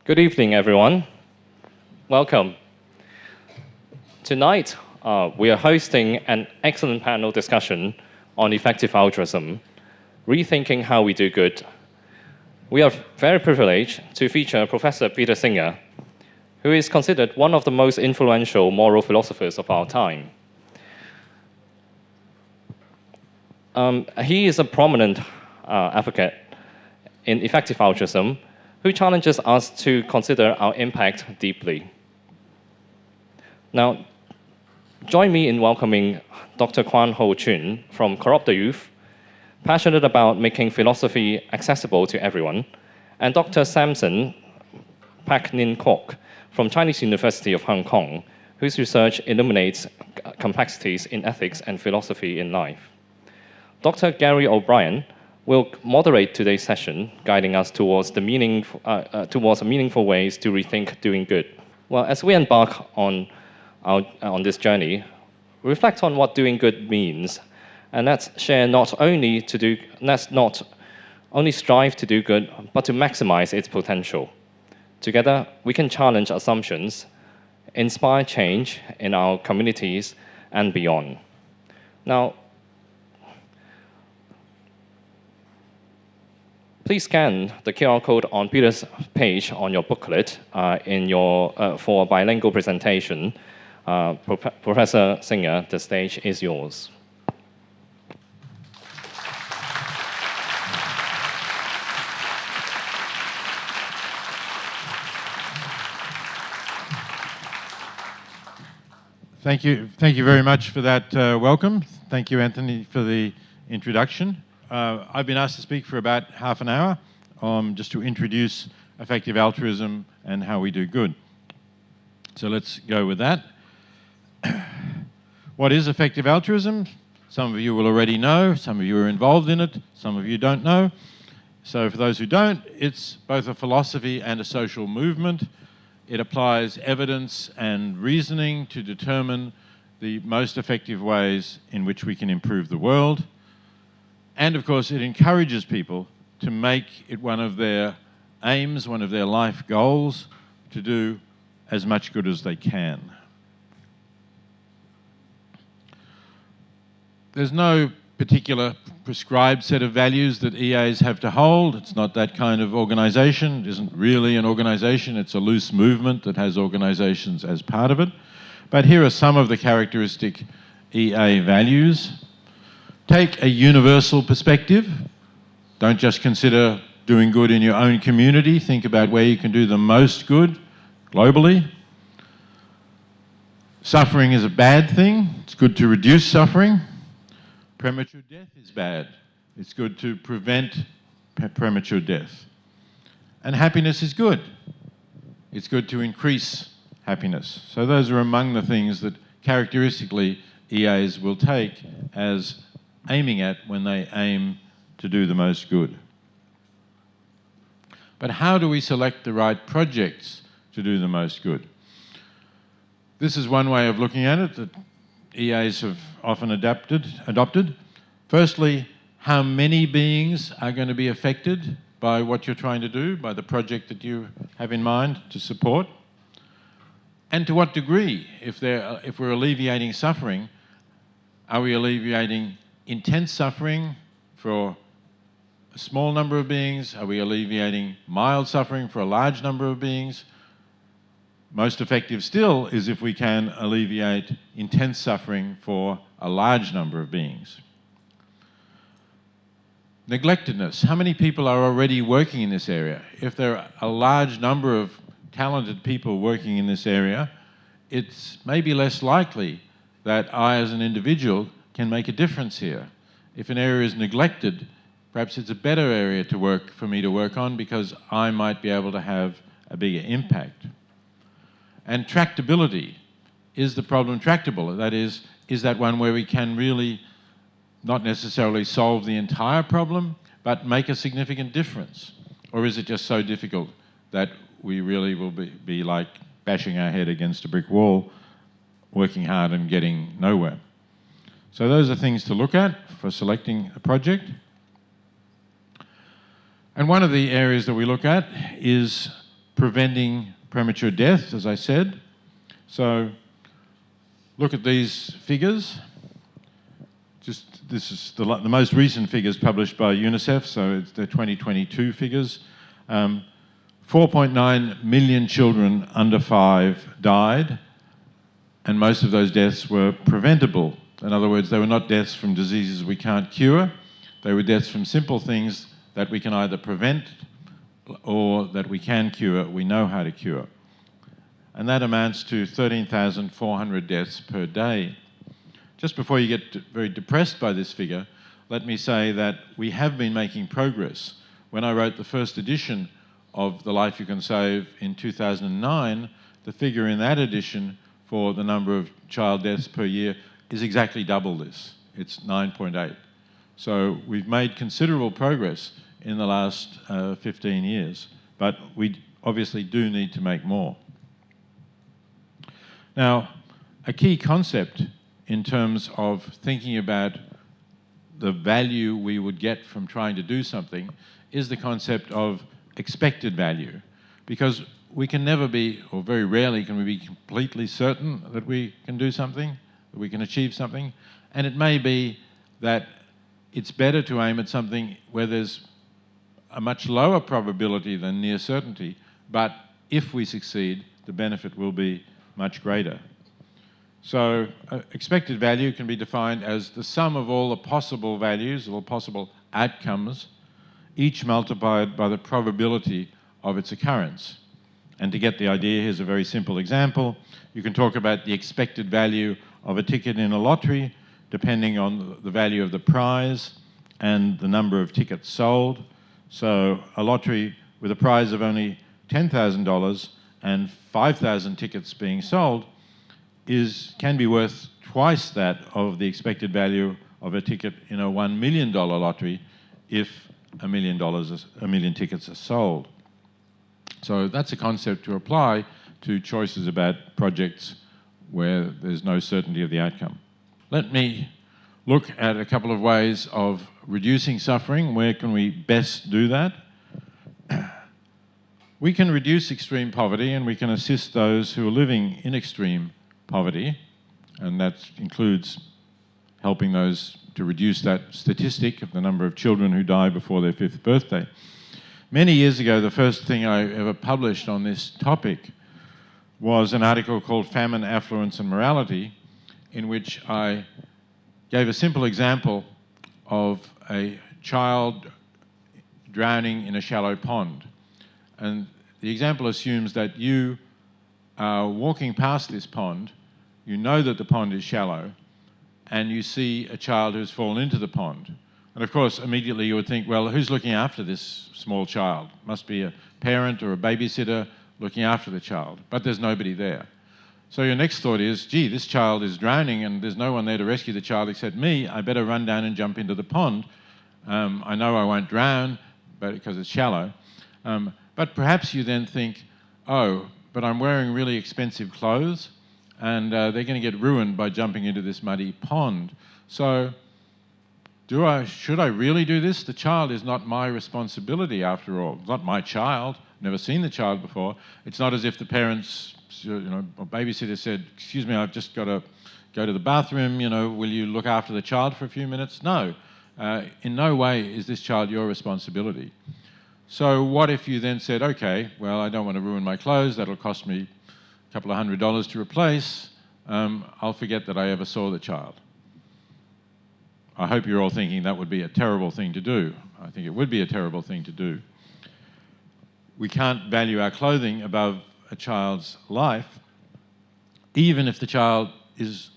Good evening, everyone. Welcome. Tonight, we are hosting an excellent panel discussion on effective altruism, rethinking how we do good. We are very privileged to feature Professor Peter Singer, who is considered one of the most influential moral philosophers of our time. He is a prominent advocate in effective altruism who challenges us to consider our impact deeply. Now, join me in welcoming Dr. Kwan Ho Chun from Corrupt the Youth, passionate about making philosophy accessible to everyone, and Dr. Samson Pak Nin Kok from Chinese University of Hong Kong, whose research illuminates complexities in ethics and philosophy in life. Dr. Gary O'Brien will moderate today's session, guiding us towards meaningful ways to rethink doing good. Well, as we embark on this journey, reflect on what doing good means, and let's not only strive to do good, but to maximize its potential. Together, we can challenge assumptions, inspire change in our communities and beyond. Now, please scan the QR code on Peter's page on your booklet for a bilingual presentation. Professor Singer, the stage is yours. Thank you very much for that welcome. Thank you, Anthony, for the introduction. I've been asked to speak for about half an hour just to introduce effective altruism and how we do good. So let's go with that. What is effective altruism? Some of you will already know, some of you are involved in it, some of you don't know. So for those who don't, it's both a philosophy and a social movement. It applies evidence and reasoning to determine the most effective ways in which we can improve the world. And of course, it encourages people to make it one of their aims, one of their life goals, to do as much good as they can. There's no particular prescribed set of values that EAs have to hold. It's not that kind of organization. It isn't really an organization. It's a loose movement that has organizations as part of it. But here are some of the characteristic EA values. Take a universal perspective. Don't just consider doing good in your own community. Think about where you can do the most good globally. Suffering is a bad thing. It's good to reduce suffering. Premature death is bad. It's good to prevent premature death. And happiness is good. It's good to increase happiness. So those are among the things that characteristically EAs will take as aiming at when they aim to do the most good. But how do we select the right projects to do the most good? This is one way of looking at it that EAs have often adopted. Firstly, how many beings are going to be affected by what you're trying to do, by the project that you have in mind to support? And to what degree? If we're alleviating suffering, are we alleviating intense suffering for a small number of beings? Are we alleviating mild suffering for a large number of beings? Most effective still is if we can alleviate intense suffering for a large number of beings. Neglectedness. How many people are already working in this area? If there are a large number of talented people working in this area, it's maybe less likely that I as an individual can make a difference here. If an area is neglected, perhaps it's a better area for me to work on because I might be able to have a bigger impact. And tractability. Is the problem tractable? That is that one where we can really not necessarily solve the entire problem, but make a significant difference? Or is it just so difficult that we really will be like bashing our head against a brick wall, working hard and getting nowhere? So those are things to look at for selecting a project. And one of the areas that we look at is preventing premature death, as I said. So look at these figures. This is the most recent figures published by UNICEF, so it's the 2022 figures. 4.9 million children under 5 died, and most of those deaths were preventable. In other words, they were not deaths from diseases we can't cure. They were deaths from simple things that we can either prevent or that we can cure, we know how to cure. And that amounts to 13,400 deaths per day. Just before you get very depressed by this figure, let me say that we have been making progress. When I wrote the first edition of The Life You Can Save in 2009, the figure in that edition for the number of child deaths per year is exactly double this. It's 9.8. So we've made considerable progress in the last 15 years, but we obviously do need to make more. Now, a key concept in terms of thinking about the value we would get from trying to do something is the concept of expected value, because we can never be, or very rarely can we be completely certain that we can do something, that we can achieve something, and it may be that it's better to aim at something where there's a much lower probability than near certainty, but if we succeed, the benefit will be much greater. So expected value can be defined as the sum of all the possible values, all possible outcomes, each multiplied by the probability of its occurrence. And to get the idea, here's a very simple example. You can talk about the expected value of a ticket in a lottery, depending on the value of the prize and the number of tickets sold. So a lottery with a prize of only $10,000 and 5,000 tickets being sold can be worth twice that of the expected value of a ticket in a $1 million lottery if $1 million tickets are sold. So that's a concept to apply to choices about projects where there's no certainty of the outcome. Let me look at a couple of ways of reducing suffering. Where can we best do that? We can reduce extreme poverty and we can assist those who are living in extreme poverty, and that includes helping those to reduce that statistic of the number of children who die before their 5th birthday. Many years ago, the first thing I ever published on this topic was an article called Famine, Affluence and Morality, in which I gave a simple example of a child drowning in a shallow pond. And the example assumes that you are walking past this pond, you know that the pond is shallow, and you see a child who's fallen into the pond. And of course, immediately you would think, well, who's looking after this small child? Must be a parent or a babysitter looking after the child, but there's nobody there. So your next thought is, gee, this child is drowning and there's no one there to rescue the child except me. I better run down and jump into the pond. I know I won't drown because it's shallow. But perhaps you then think, oh, but I'm wearing really expensive clothes and they're going to get ruined by jumping into this muddy pond. So should I really do this? The child is not my responsibility after all. It's not my child. I've never seen the child before. It's not as if the parents, or babysitter said, excuse me, I've just got to go to the bathroom, will you look after the child for a few minutes? No. In no way is this child your responsibility. So what if you then said, okay, well, I don't want to ruin my clothes, that'll cost me a couple of $100 to replace, I'll forget that I ever saw the child. I hope you're all thinking that would be a terrible thing to do. I think it would be a terrible thing to do. We can't value our clothing above a child's life, even if the child is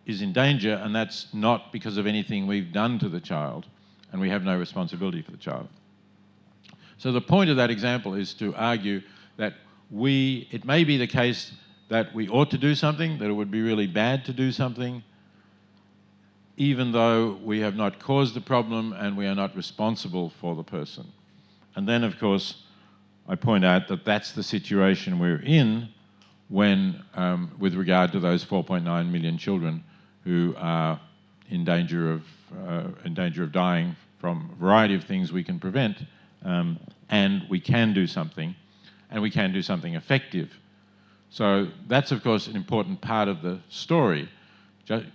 in danger, and that's not because of anything we've done to the child, and we have no responsibility for the child. So the point of that example is to argue that it may be the case that we ought to do something, that it would be really bad to do something, even though we have not caused the problem and we are not responsible for the person. And then, of course, I point out that that's the situation we're in when, with regard to those 4.9 million children who are in danger of dying from a variety of things we can prevent, and we can do something, and we can do something effective. So that's, of course, an important part of the story,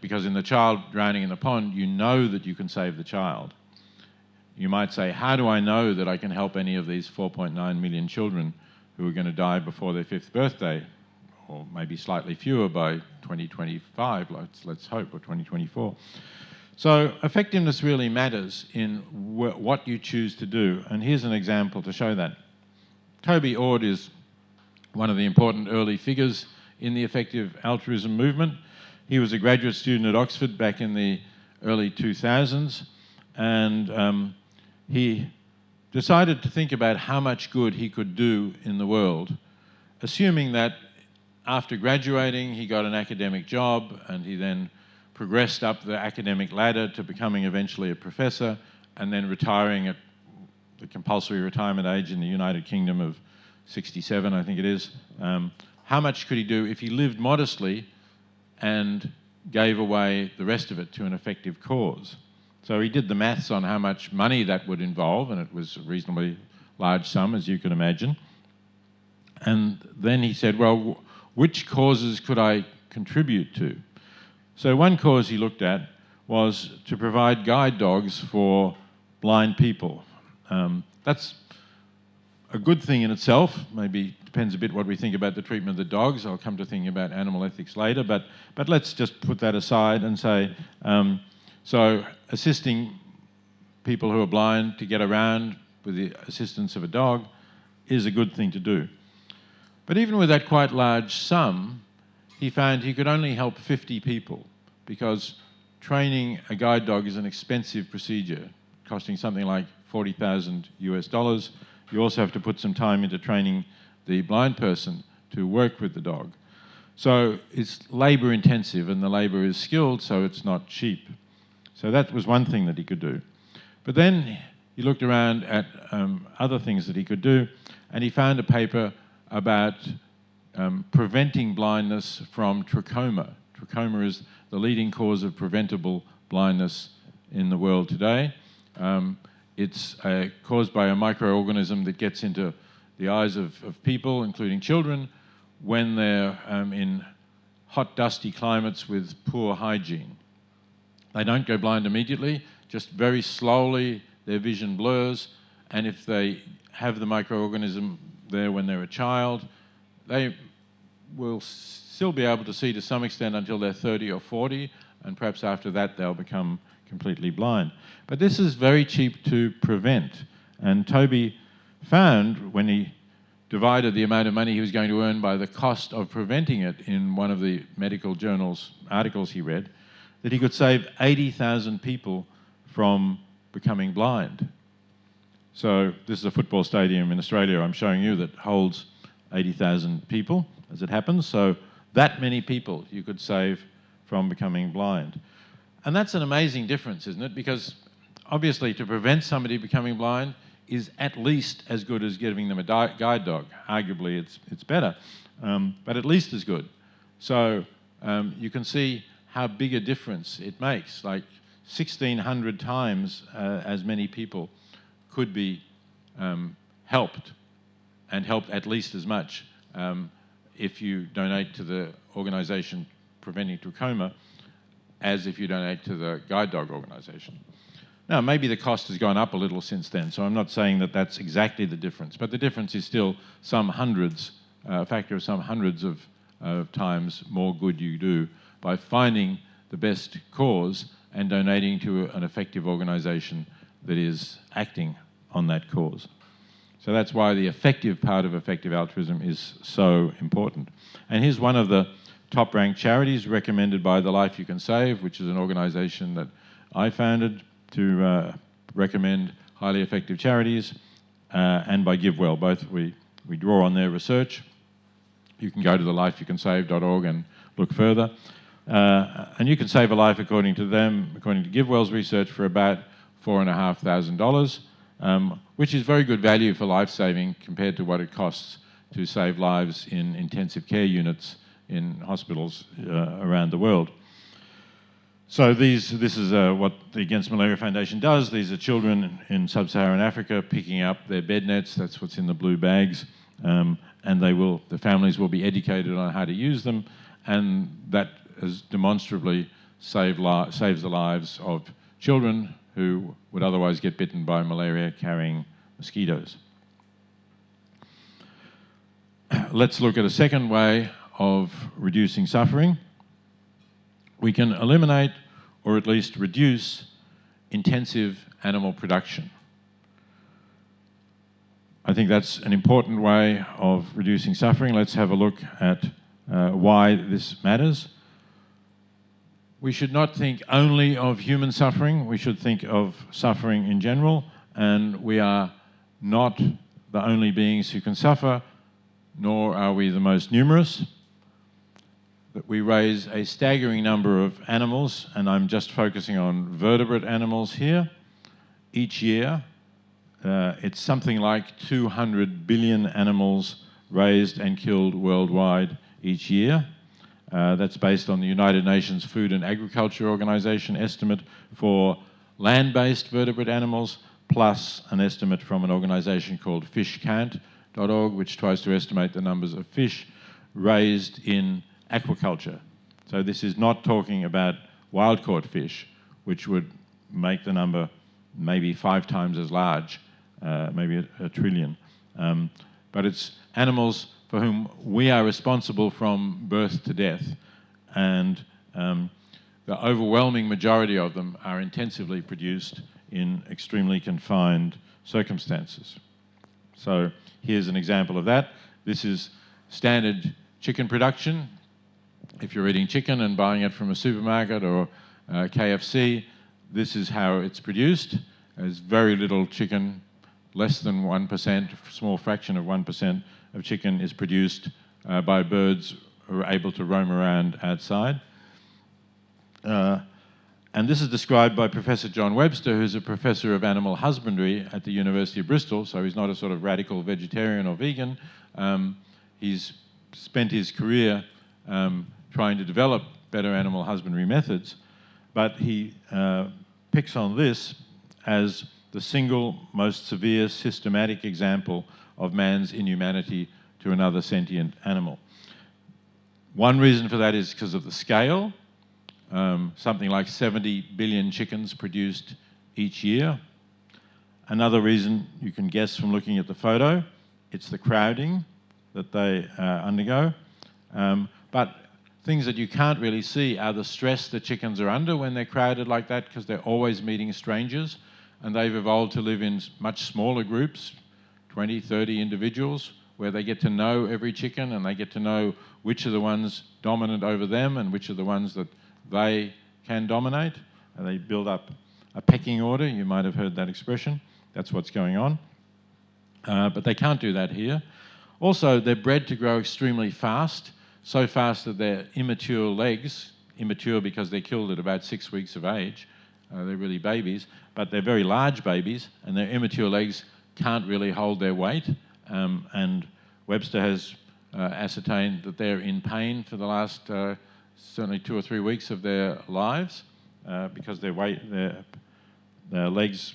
because in the child drowning in the pond, you know that you can save the child. You might say, how do I know that I can help any of these 4.9 million children who are going to die before their 5th birthday, or maybe slightly fewer by 2025, let's hope, or 2024. So effectiveness really matters in what you choose to do, and here's an example to show that. Toby Ord is one of the important early figures in the effective altruism movement. He was a graduate student at Oxford back in the early 2000s, and he decided to think about how much good he could do in the world, assuming that after graduating he got an academic job and he then progressed up the academic ladder to becoming eventually a professor and then retiring at the compulsory retirement age in the United Kingdom of 67, I think it is. How much could he do if he lived modestly and gave away the rest of it to an effective cause? So he did the maths on how much money that would involve, and it was a reasonably large sum, as you can imagine. And then he said, well, which causes could I contribute to? So one cause he looked at was to provide guide dogs for blind people. That's a good thing in itself. Maybe depends a bit what we think about the treatment of the dogs. I'll come to thinking about animal ethics later, but let's just put that aside and say, so assisting people who are blind to get around with the assistance of a dog is a good thing to do. But even with that quite large sum, he found he could only help 50 people because training a guide dog is an expensive procedure, costing something like $40,000 US. You also have to put some time into training the blind person to work with the dog. So it's labour intensive, and the labour is skilled, so it's not cheap. So that was one thing that he could do. But then he looked around at other things that he could do, and he found a paper about preventing blindness from trachoma. Trachoma is the leading cause of preventable blindness in the world today. It's caused by a microorganism that gets into the eyes of people, including children, when they're in hot, dusty climates with poor hygiene. They don't go blind immediately, just very slowly their vision blurs, and if they have the microorganism there when they're a child, they will still be able to see to some extent until they're 30 or 40, and perhaps after that they'll become completely blind. But this is very cheap to prevent, and Toby found, when he divided the amount of money he was going to earn by the cost of preventing it in one of the medical journals articles he read, that he could save 80,000 people from becoming blind. So this is a football stadium in Australia I'm showing you that holds 80,000 people, as it happens. So that many people you could save from becoming blind. And that's an amazing difference, isn't it? Because obviously to prevent somebody becoming blind is at least as good as giving them a guide dog. Arguably it's better, but at least as good. So you can see how big a difference it makes. Like 1,600 times as many people could be helped, and helped at least as much if you donate to the organisation preventing trachoma as if you donate to the guide dog organisation. Now, maybe the cost has gone up a little since then, so I'm not saying that that's exactly the difference, but the difference is still some hundreds, a factor of some hundreds of times more good you do by finding the best cause and donating to an effective organisation that is acting on that cause. So that's why the effective part of effective altruism is so important. And here's one of the top-ranked charities recommended by The Life You Can Save, which is an organisation that I founded to recommend highly effective charities, and by GiveWell. Both we draw on their research. You can go to thelifeyoucansave.org and look further. And you can save a life, according to them, according to GiveWell's research, for about $4,500, which is very good value for life-saving compared to what it costs to save lives in intensive care units in hospitals around the world. So this is what the Against Malaria Foundation does. These are children in sub-Saharan Africa picking up their bed nets. That's what's in the blue bags. And the families will be educated on how to use them. And that has demonstrably saves the lives of children who would otherwise get bitten by malaria-carrying mosquitoes. Let's look at a second way of reducing suffering. We can eliminate or at least reduce intensive animal production. I think that's an important way of reducing suffering. Let's have a look at why this matters. We should not think only of human suffering, we should think of suffering in general, and we are not the only beings who can suffer, nor are we the most numerous. That we raise a staggering number of animals, and I'm just focusing on vertebrate animals here. Each year, it's something like 200 billion animals raised and killed worldwide each year. That's based on the United Nations Food and Agriculture Organization estimate for land-based vertebrate animals, plus an estimate from an organization called fishcount.org, which tries to estimate the numbers of fish raised in aquaculture. So this is not talking about wild-caught fish, which would make the number maybe 5 times as large, maybe a trillion. But it's animals for whom we are responsible from birth to death. And the overwhelming majority of them are intensively produced in extremely confined circumstances. So here's an example of that. This is standard chicken production. If you're eating chicken and buying it from a supermarket or KFC, this is how it's produced. There's very little chicken, less than 1%, small fraction of 1% of chicken is produced by birds who are able to roam around outside. And this is described by Professor John Webster, who's a professor of animal husbandry at the University of Bristol, so he's not a sort of radical vegetarian or vegan. He's spent his career trying to develop better animal husbandry methods, but he picks on this as the single most severe systematic example of man's inhumanity to another sentient animal. One reason for that is because of the scale. Something like 70 billion chickens produced each year. Another reason you can guess from looking at the photo, it's the crowding that they undergo. But things that you can't really see are the stress that chickens are under when they're crowded like that, because they're always meeting strangers, and they've evolved to live in much smaller groups, 20, 30 individuals, where they get to know every chicken and they get to know which are the ones dominant over them and which are the ones that they can dominate. And they build up a pecking order. You might have heard that expression. That's what's going on. But they can't do that here. Also, they're bred to grow extremely fast, so fast that their immature legs, immature because they're killed at about 6 weeks of age, they're really babies, but they're very large babies, and their immature legs can't really hold their weight. And Webster has ascertained that they're in pain for the last certainly 2 or 3 weeks of their lives because their legs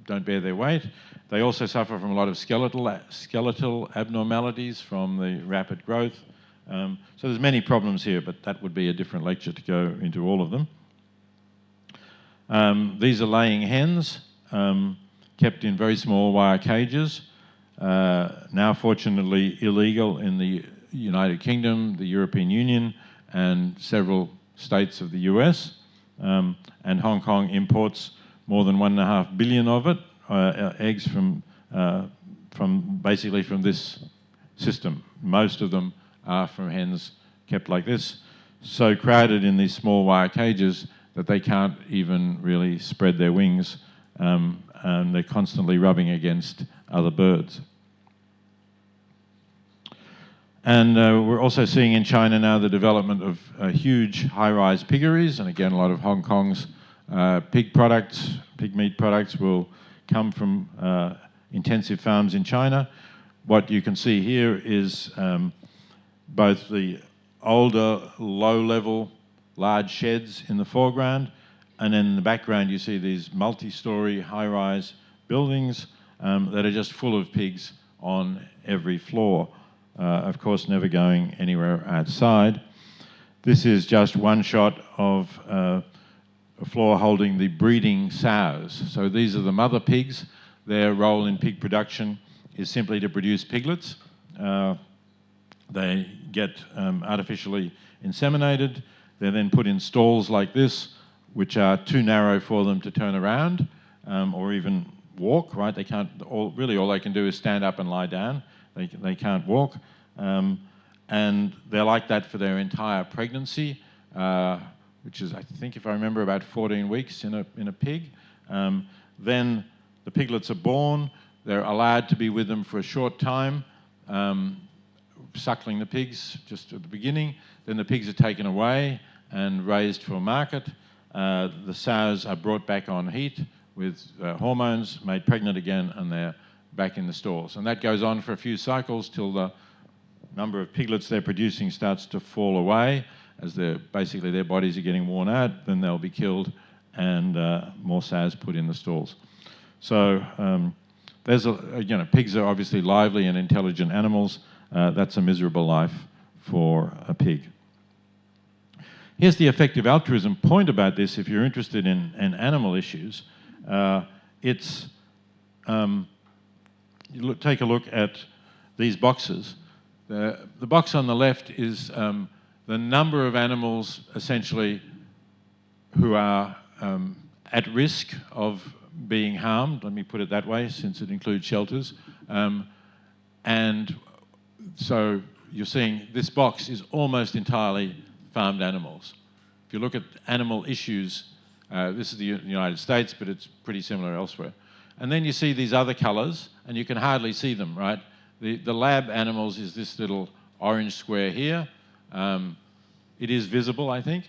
don't bear their weight. They also suffer from a lot of skeletal abnormalities from the rapid growth. So there's many problems here, but that would be a different lecture to go into all of them. These are laying hens kept in very small wire cages. Now fortunately illegal in the United Kingdom, the European Union, and several states of the US. And Hong Kong imports more than 1.5 billion of it, eggs from basically from this system. Most of them are from hens kept like this, so crowded in these small wire cages that they can't even really spread their wings, and they're constantly rubbing against other birds. And we're also seeing in China now the development of huge high-rise piggeries, and again a lot of Hong Kong's pig meat products will come from intensive farms in China. What you can see here is both the older low-level large sheds in the foreground, and then in the background you see these multi-storey high-rise buildings that are just full of pigs on every floor, of course never going anywhere outside. This is just one shot of a floor holding the breeding sows. So these are the mother pigs. Their role in pig production is simply to produce piglets. They get artificially inseminated. They're then put in stalls like this, which are too narrow for them to turn around or even walk, right? They can't, all they can do is stand up and lie down. They can't walk. And they're like that for their entire pregnancy, which is, I think, if I remember, about 14 weeks in a pig. Then the piglets are born. They're allowed to be with them for a short time, suckling the pigs just at the beginning. Then the pigs are taken away and raised for market. The sows are brought back on heat with hormones, made pregnant again, and they're back in the stalls. And that goes on for a few cycles till the number of piglets they're producing starts to fall away as basically their bodies are getting worn out. Then they'll be killed and more sows put in the stalls. So pigs are obviously lively and intelligent animals. That's a miserable life for a pig. Here's the effective altruism point about this. If you're interested in animal issues, take a look at these boxes. The box on the left is the number of animals essentially who are at risk of being harmed, let me put it that way, since it includes shelters. And so you're seeing this box is almost entirely farmed animals. If you look at animal issues, this is the United States, but it's pretty similar elsewhere. And then you see these other colours, and you can hardly see them, right? The lab animals is this little orange square here. It is visible, I think.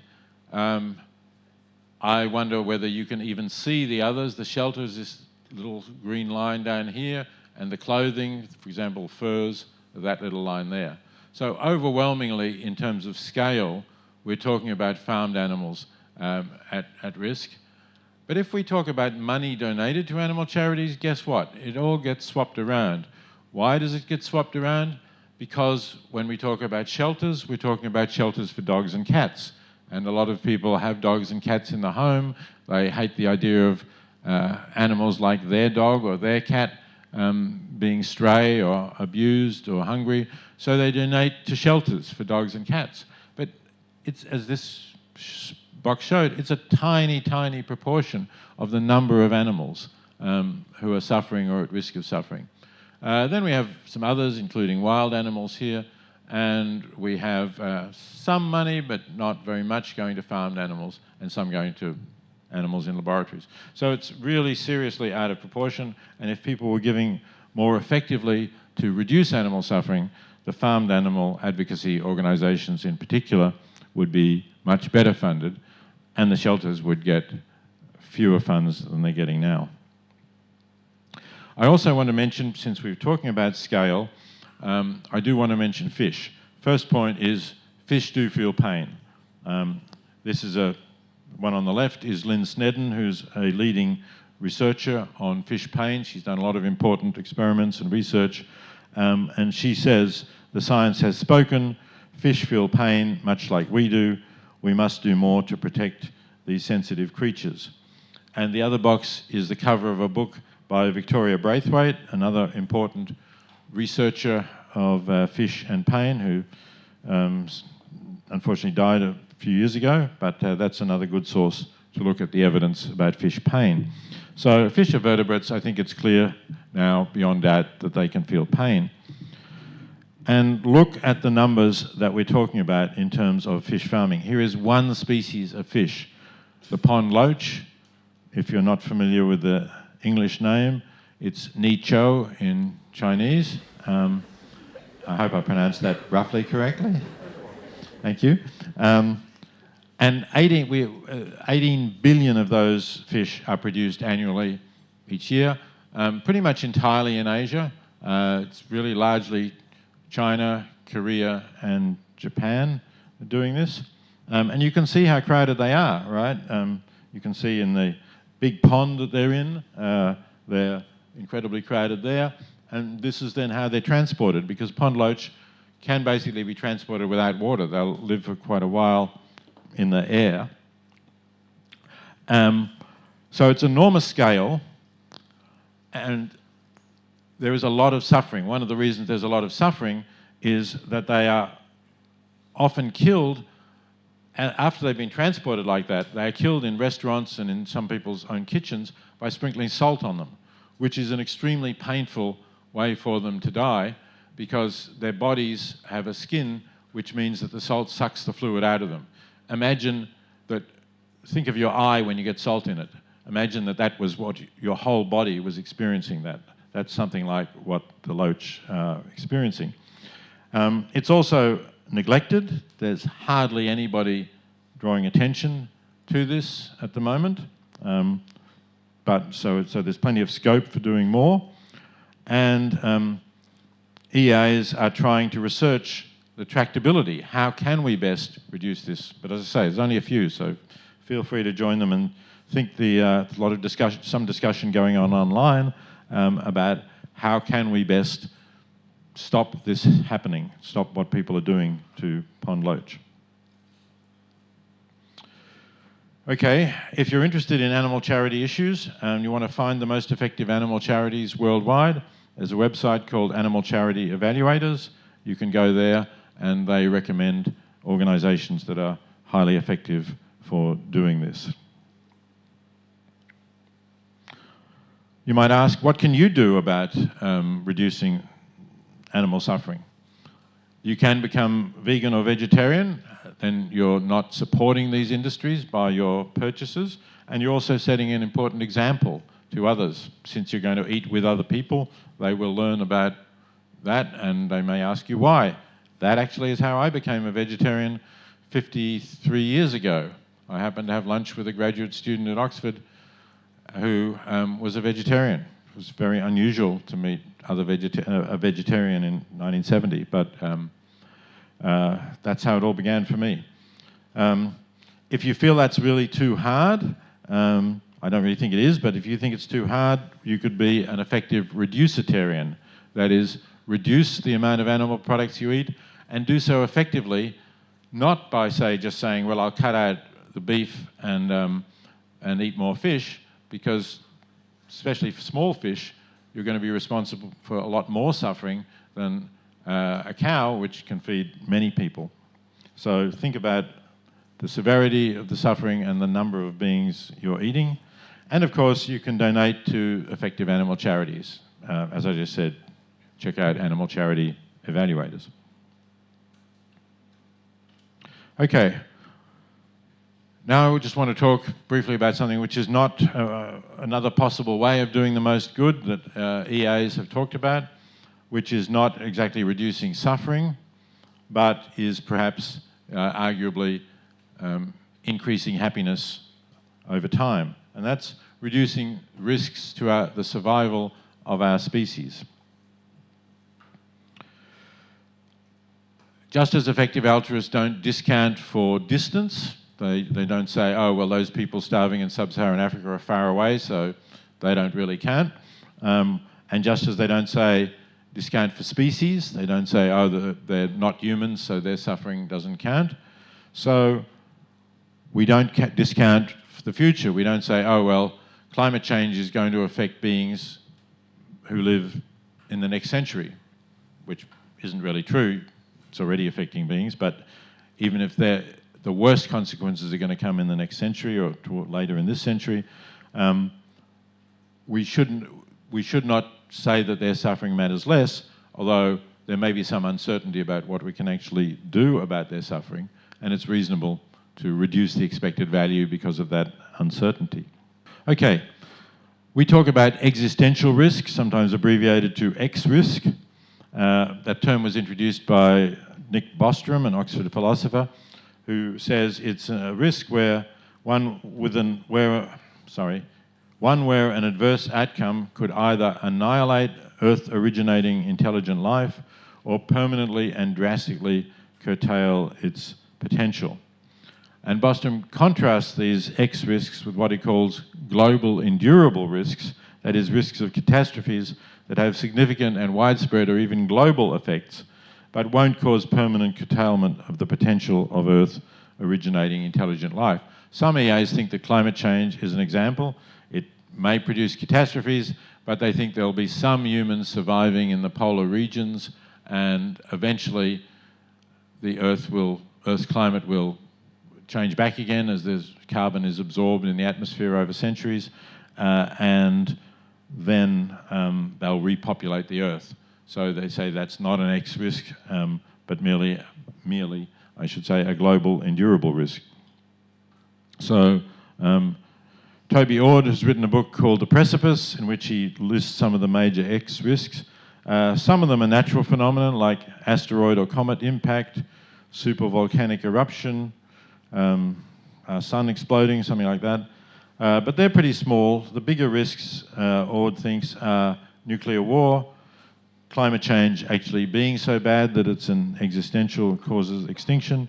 I wonder whether you can even see the others. The shelter is this little green line down here, and the clothing, for example, furs, that little line there. So overwhelmingly, in terms of scale, we're talking about farmed animals at risk. But if we talk about money donated to animal charities, guess what? It all gets swapped around. Why does it get swapped around? Because when we talk about shelters, we're talking about shelters for dogs and cats. And a lot of people have dogs and cats in the home. They hate the idea of animals like their dog or their cat being stray or abused or hungry. So they donate to shelters for dogs and cats. But it's, as this box showed, it's a tiny, tiny proportion of the number of animals who are suffering or at risk of suffering. Then we have some others, including wild animals here, and we have some money, but not very much, going to farmed animals, and some going to animals in laboratories. So it's really seriously out of proportion, and if people were giving more effectively to reduce animal suffering, the farmed animal advocacy organisations in particular would be much better funded, and the shelters would get fewer funds than they're getting now. I also want to mention, since we're talking about scale, I do want to mention fish. First point is fish do feel pain. This is one on the left is Lynn Snedden, who's a leading researcher on fish pain. She's done a lot of important experiments and research, and she says, the science has spoken, fish feel pain much like we do. We must do more to protect these sensitive creatures. And the other box is the cover of a book by Victoria Braithwaite, another important researcher of fish and pain, who unfortunately died a few years ago, but that's another good source to look at the evidence about fish pain. So fish are vertebrates. I think it's clear now beyond doubt that they can feel pain. And look at the numbers that we're talking about in terms of fish farming. Here is one species of fish, the pond loach. If you're not familiar with the English name, it's ni chou in Chinese. I hope I pronounced that roughly correctly. Thank you. And 18 billion of those fish are produced annually each year, pretty much entirely in Asia. It's really largely China, Korea, and Japan doing this. And you can see how crowded they are, right? You can see in the big pond that they're in, they're incredibly crowded there. And this is then how they're transported, because pond loach can basically be transported without water. They'll live for quite a while in the air. So it's enormous scale, and there is a lot of suffering. One of the reasons there's a lot of suffering is that they are often killed after they've been transported like that. They are killed in restaurants and in some people's own kitchens by sprinkling salt on them, which is an extremely painful way for them to die, because their bodies have a skin which means that the salt sucks the fluid out of them. Imagine that, think of your eye when you get salt in it. Imagine that that was what your whole body was experiencing. That's something like what the loach are experiencing. It's also neglected. There's hardly anybody drawing attention to this at the moment. So there's plenty of scope for doing more. And EAs are trying to research the tractability. How can we best reduce this? But as I say, there's only a few, so feel free to join them, and think a lot of discussion, some discussion going on online about how can we best stop this happening, stop what people are doing to pond loach. Okay, if you're interested in animal charity issues and you want to find the most effective animal charities worldwide, there's a website called Animal Charity Evaluators. You can go there, and they recommend organisations that are highly effective for doing this. You might ask, what can you do about reducing animal suffering? You can become vegan or vegetarian, then you're not supporting these industries by your purchases, and you're also setting an important example to others. Since you're going to eat with other people, they will learn about that, and they may ask you why. That actually is how I became a vegetarian 53 years ago. I happened to have lunch with a graduate student at Oxford who was a vegetarian. It was very unusual to meet a vegetarian in 1970, but that's how it all began for me. If you feel that's really too hard, I don't really think it is, but if you think it's too hard, you could be an effective reducitarian. That is, reduce the amount of animal products you eat, and do so effectively, not by just saying, well, I'll cut out the beef and eat more fish, because especially for small fish, you're going to be responsible for a lot more suffering than a cow, which can feed many people. So think about the severity of the suffering and the number of beings you're eating. And of course, you can donate to effective animal charities. As I just said, check out Animal Charity Evaluators. Okay. Now I just want to talk briefly about something which is not another possible way of doing the most good that EAs have talked about, which is not exactly reducing suffering, but is perhaps arguably increasing happiness over time. And that's reducing risks to the survival of our species. Just as effective altruists don't discount for distance. They don't say, oh, well, those people starving in sub-Saharan Africa are far away, so they don't really count. And just as they don't say discount for species, they don't say, oh, they're not humans, so their suffering doesn't count. So we don't discount for the future. We don't say, oh, well, climate change is going to affect beings who live in the next century, which isn't really true. It's already affecting beings, but even if the worst consequences are going to come in the next century or later in this century, we should not say that their suffering matters less, although there may be some uncertainty about what we can actually do about their suffering, and it's reasonable to reduce the expected value because of that uncertainty. Okay, we talk about existential risk, sometimes abbreviated to X-risk. That term was introduced by Nick Bostrom, an Oxford philosopher, who says it's a risk where one where an adverse outcome could either annihilate Earth-originating intelligent life or permanently and drastically curtail its potential. And Bostrom contrasts these X risks with what he calls global endurable risks, that is, risks of catastrophes that have significant and widespread or even global effects, but won't cause permanent curtailment of the potential of Earth originating intelligent life. Some EAs think that climate change is an example. It may produce catastrophes, but they think there'll be some humans surviving in the polar regions, and eventually the Earth's climate will change back again as carbon is absorbed in the atmosphere over centuries, and then they'll repopulate the Earth. So they say that's not an X risk, but merely, I should say, a global endurable risk. So Toby Ord has written a book called The Precipice, in which he lists some of the major X risks. Some of them are natural phenomena like asteroid or comet impact, supervolcanic eruption, sun exploding, something like that. But they're pretty small. The bigger risks, Ord thinks, are nuclear war, climate change actually being so bad that it's an existential, causes extinction,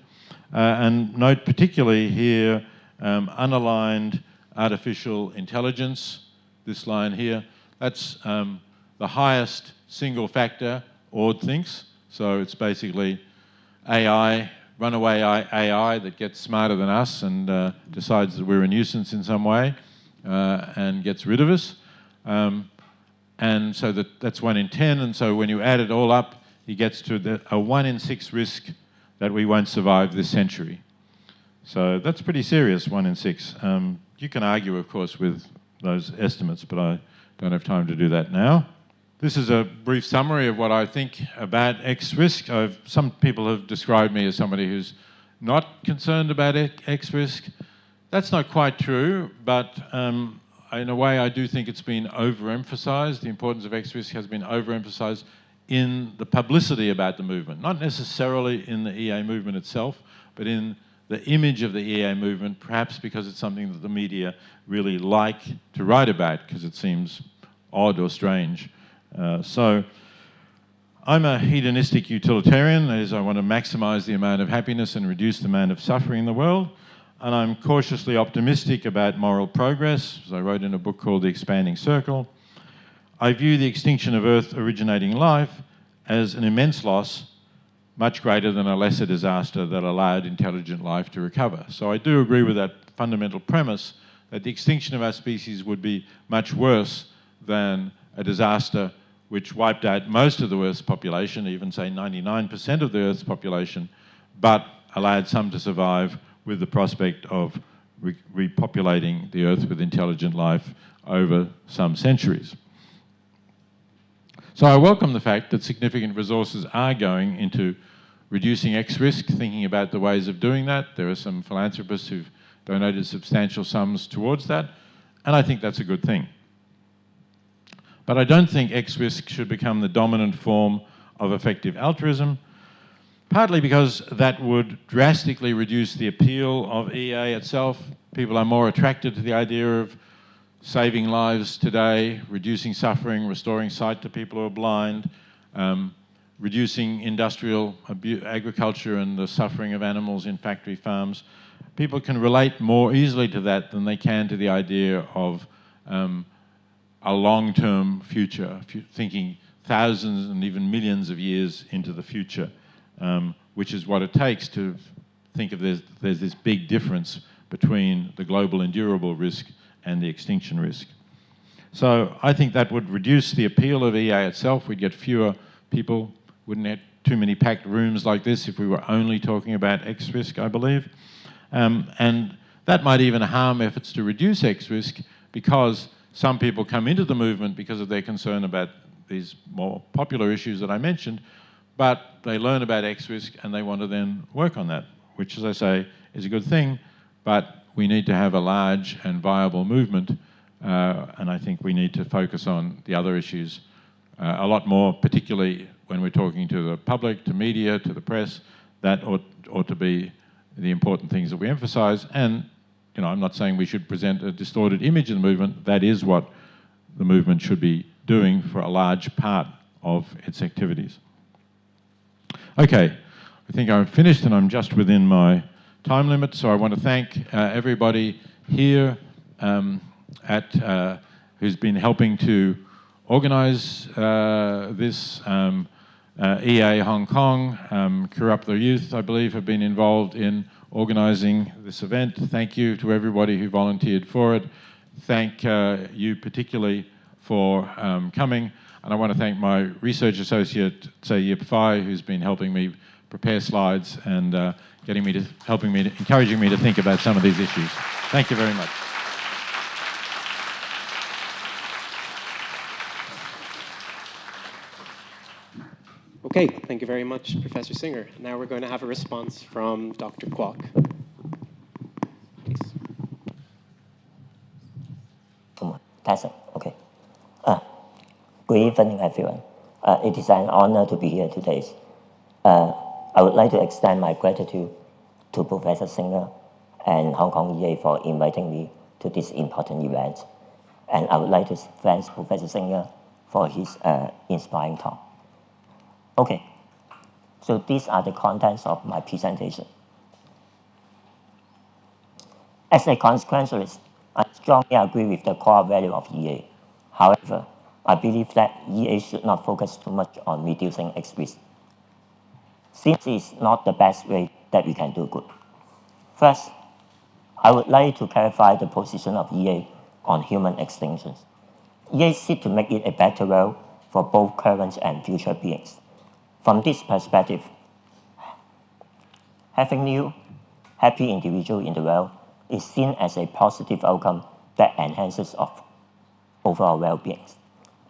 and note particularly here unaligned artificial intelligence, this line here. That's the highest single factor, Ord thinks. So it's basically AI, runaway AI that gets smarter than us and decides that we're a nuisance in some way and gets rid of us. And so that's 1 in 10, and so when you add it all up, he gets to a 1 in 6 risk that we won't survive this century. So that's pretty serious, 1 in 6. You can argue, of course, with those estimates, but I don't have time to do that now. This is a brief summary of what I think about X risk. Some people have described me as somebody who's not concerned about X risk. That's not quite true, but in a way I do think it's been overemphasised. The importance of X risk has been overemphasised in the publicity about the movement, not necessarily in the EA movement itself, but in the image of the EA movement, perhaps because it's something that the media really like to write about because it seems odd or strange. So I'm a hedonistic utilitarian, that is, I want to maximise the amount of happiness and reduce the amount of suffering in the world, and I'm cautiously optimistic about moral progress, as I wrote in a book called The Expanding Circle. I view the extinction of Earth originating life as an immense loss, much greater than a lesser disaster that allowed intelligent life to recover. So I do agree with that fundamental premise that the extinction of our species would be much worse than a disaster which wiped out most of the Earth's population, even say 99% of the Earth's population, but allowed some to survive with the prospect of repopulating the Earth with intelligent life over some centuries. So I welcome the fact that significant resources are going into reducing X risk, thinking about the ways of doing that. There are some philanthropists who've donated substantial sums towards that, and I think that's a good thing. But I don't think X risk should become the dominant form of effective altruism, partly because that would drastically reduce the appeal of EA itself. People are more attracted to the idea of saving lives today, reducing suffering, restoring sight to people who are blind, reducing industrial agriculture and the suffering of animals in factory farms. People can relate more easily to that than they can to the idea of a long-term future, thinking thousands and even millions of years into the future, which is what it takes to think of there's this big difference between the global endurable risk and the extinction risk. So I think that would reduce the appeal of EA itself. We'd get fewer people, wouldn't have too many packed rooms like this if we were only talking about X risk, I believe. And that might even harm efforts to reduce X risk because some people come into the movement because of their concern about these more popular issues that I mentioned, but they learn about X risk and they want to then work on that, which, as I say, is a good thing, but we need to have a large and viable movement, and I think we need to focus on the other issues a lot more, particularly when we're talking to the public, to media, to the press. That ought to be the important things that we emphasise. And I'm not saying we should present a distorted image of the movement. That is what the movement should be doing for a large part of its activities. Okay, I think I'm finished and I'm just within my time limit, so I want to thank everybody here who's been helping to organize this. EA Hong Kong, Corrupt the Youth, I believe, have been involved in organising this event. Thank you to everybody who volunteered for it. Thank you particularly for coming. And I want to thank my research associate, Yip Fai, who's been helping me prepare slides and encouraging me to think about some of these issues. Thank you very much. Okay, thank you very much, Professor Singer. Now we're going to have a response from Dr. Kwok. Please. Okay. Good evening, everyone. It is an honor to be here today. I would like to extend my gratitude to Professor Singer and Hong Kong EA for inviting me to this important event. And I would like to thank Professor Singer for his inspiring talk. Okay, so these are the contents of my presentation. As a consequentialist, I strongly agree with the core value of EA. However, I believe that EA should not focus too much on reducing risk, since it is not the best way that we can do good. First, I would like to clarify the position of EA on human extinctions. EA seeks to make it a better world for both current and future beings. From this perspective, having new, happy individuals in the world is seen as a positive outcome that enhances of overall well-being.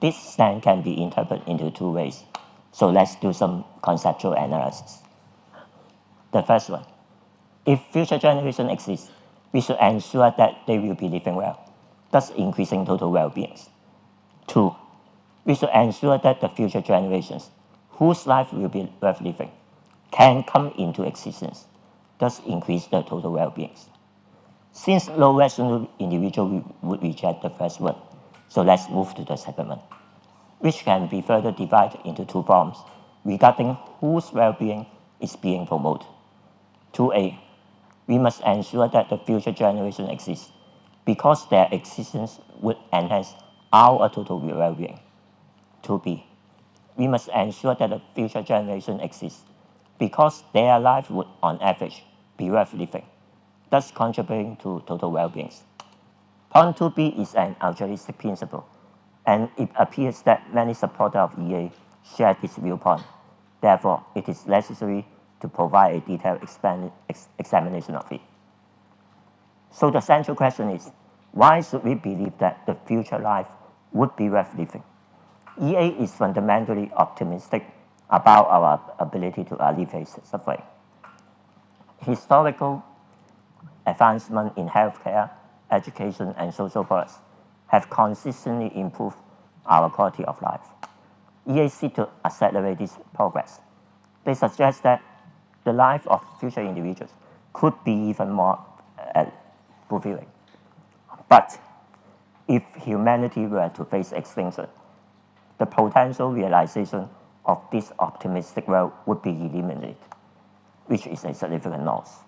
This stand can be interpreted into two ways. So let's do some conceptual analysis. The first one, if future generations exist, we should ensure that they will be living well, thus increasing total well-being. Two, we should ensure that the future generations whose life will be worth living can come into existence, thus increase the total well-being. Since low rational individuals would reject the first one, so let's move to the second one, which can be further divided into two forms regarding whose well-being is being promoted. 2A, we must ensure that the future generation exists because their existence would enhance our total well-being. 2B, we must ensure that the future generation exists because their life would, on average, be worth living, thus contributing to total well-being. Point 2B is an altruistic principle, and it appears that many supporters of EA share this viewpoint. Therefore, it is necessary to provide a detailed examination of it. So the central question is, why should we believe that the future life would be worth living? EA is fundamentally optimistic about our ability to alleviate suffering. Historical advancement in healthcare, education, and social progress have consistently improved our quality of life. EA seeks to accelerate this progress. They suggest that the life of future individuals could be even more fulfilling. But if humanity were to face extinction, the potential realization of this optimistic world would be eliminated, which is a significant loss.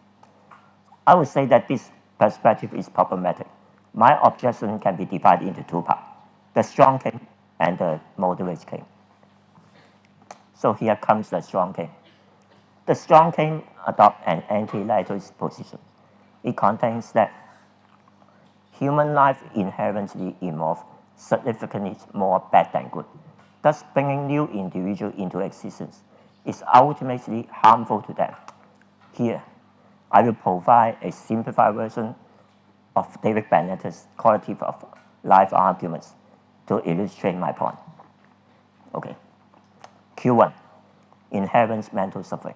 I would say that this perspective is problematic. My objection can be divided into two parts, the strong case and the moderate case. So here comes the strong case. The strong case adopts an anti-naturalist position. It contains that human life inherently involves significantly more bad than good. Thus, bringing new individuals into existence is ultimately harmful to them. Here, I will provide a simplified version of David Bennett's quality of life arguments to illustrate my point. Okay. Q1, inherent mental suffering.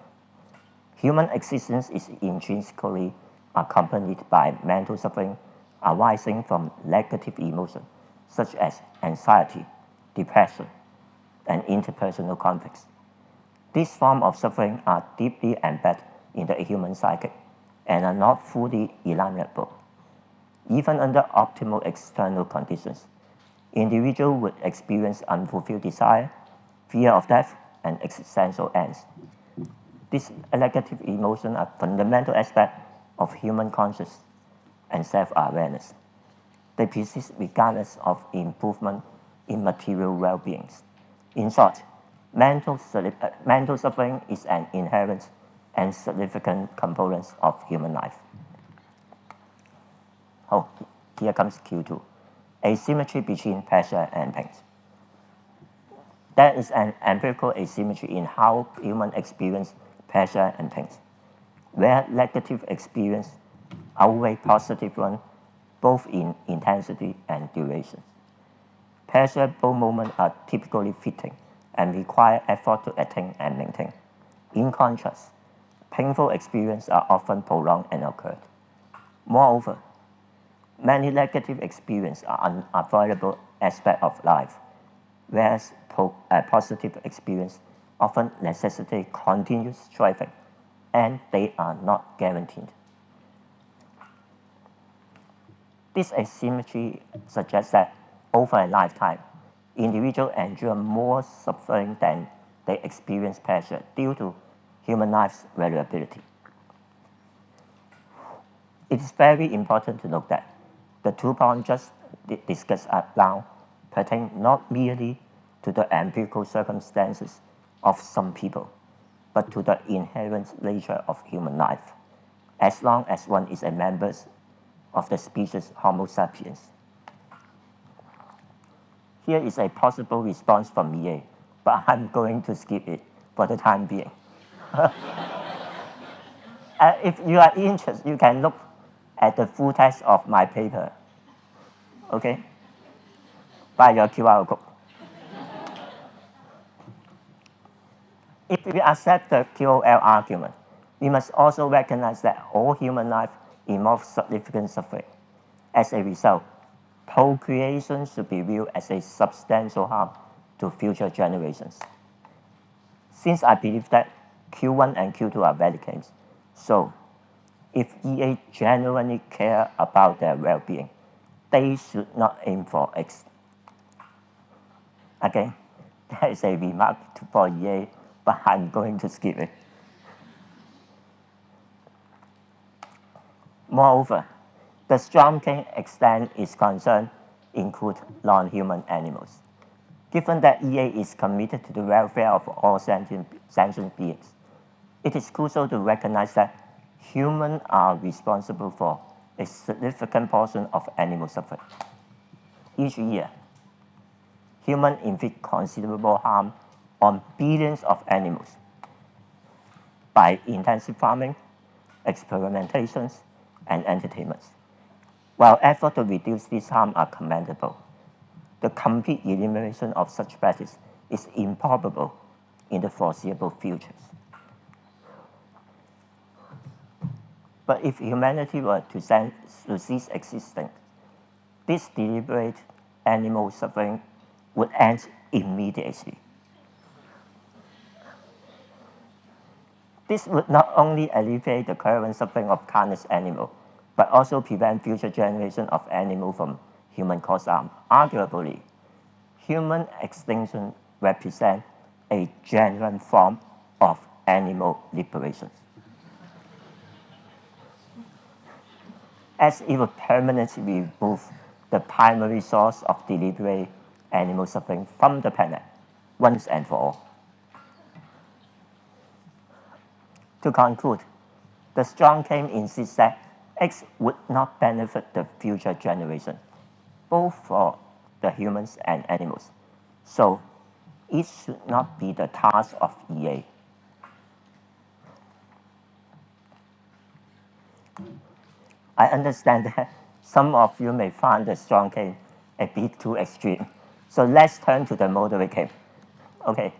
Human existence is intrinsically accompanied by mental suffering arising from negative emotions such as anxiety, depression, and interpersonal conflicts. These forms of suffering are deeply embedded in the human psyche and are not fully eliminable. Even under optimal external conditions, individuals would experience unfulfilled desire, fear of death, and existential angst. These negative emotions are fundamental aspects of human consciousness and self-awareness. They persist regardless of improvement in material well-being. In short, mental suffering is an inherent and significant component of human life. Oh, here comes Q2, asymmetry between pleasure and pain. There is an empirical asymmetry in how humans experience pleasure and pain, where negative experience outweigh positive one, both in intensity and duration. Pleasurable moments are typically fleeting and require effort to attain and maintain. In contrast, painful experiences are often prolonged and occurred. Moreover, many negative experiences are unavoidable aspects of life, whereas positive experiences often necessitate continuous striving, and they are not guaranteed. This asymmetry suggests that over a lifetime, individuals endure more suffering than they experience pleasure due to human life's variability. It is very important to note that the 2 points just discussed above pertain not merely to the empirical circumstances of some people, but to the inherent nature of human life, as long as one is a member of the species Homo sapiens. Here is a possible response from EA, but I'm going to skip it for the time being. If you are interested, you can look at the full text of my paper, okay, by your QR code. If we accept the QOL argument, we must also recognize that all human life involves significant suffering. As a result, procreation should be viewed as a substantial harm to future generations. Since I believe that Q1 and Q2 are valid claims, so if EA genuinely care about their well-being, they should not aim for X. Again, there is a remark for EA, but I'm going to skip it. Moreover, the strong claim extent its concern include non-human animals. Given that EA is committed to the welfare of all sentient beings, it is crucial to recognize that humans are responsible for a significant portion of animal suffering. Each year, humans inflict considerable harm on billions of animals by intensive farming, experimentations, and entertainments. While efforts to reduce this harm are commendable, the complete elimination of such practice is improbable in the foreseeable futures. But if humanity were to cease existing, this deliberate animal suffering would end immediately. This would not only alleviate the current suffering of carnage animals, but also prevent future generations of animals from human-caused harm. Arguably, human extinction represents a genuine form of animal liberation, as it would permanently remove the primary source of deliberate animal suffering from the planet once and for all. To conclude, the strong claim insists that X would not benefit the future generation, both for the humans and animals. So it should not be the task of EA. I understand that some of you may find the strong claim a bit too extreme. So let's turn to the moderate claim. Okay.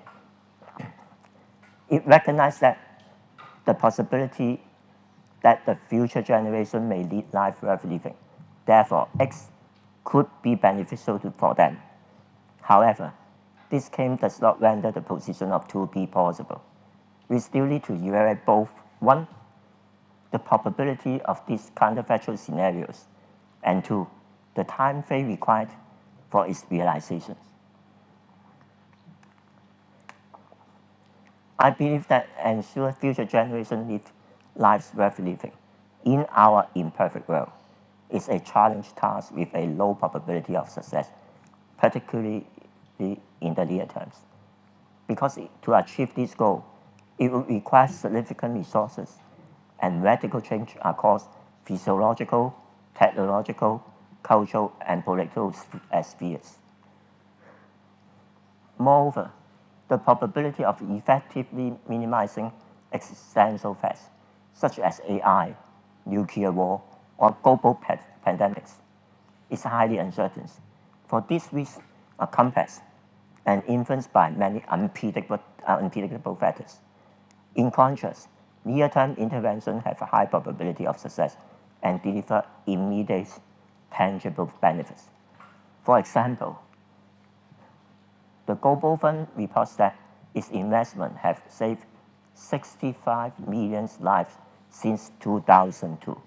It recognizes that the possibility that the future generation may lead life worth living. Therefore, X could be beneficial for them. However, this claim does not render the position of 2B plausible. We still need to evaluate both, 1, the probability of these counterfactual scenarios, and 2, the time frame required for its realization. I believe that ensure future generations live lives worth living in our imperfect world is a challenge task with a low probability of success, particularly in the near terms. Because to achieve this goal, it will require significant resources and radical change across physiological, technological, cultural, and political spheres. Moreover, the probability of effectively minimizing existential threats, such as AI, nuclear war, or global pandemics, is highly uncertain, for these risks are complex and influenced by many unpredictable factors. In contrast, near-term interventions have a high probability of success and deliver immediate, tangible benefits. For example, the Global Fund reports that its investment have saved 65 million lives since 2002.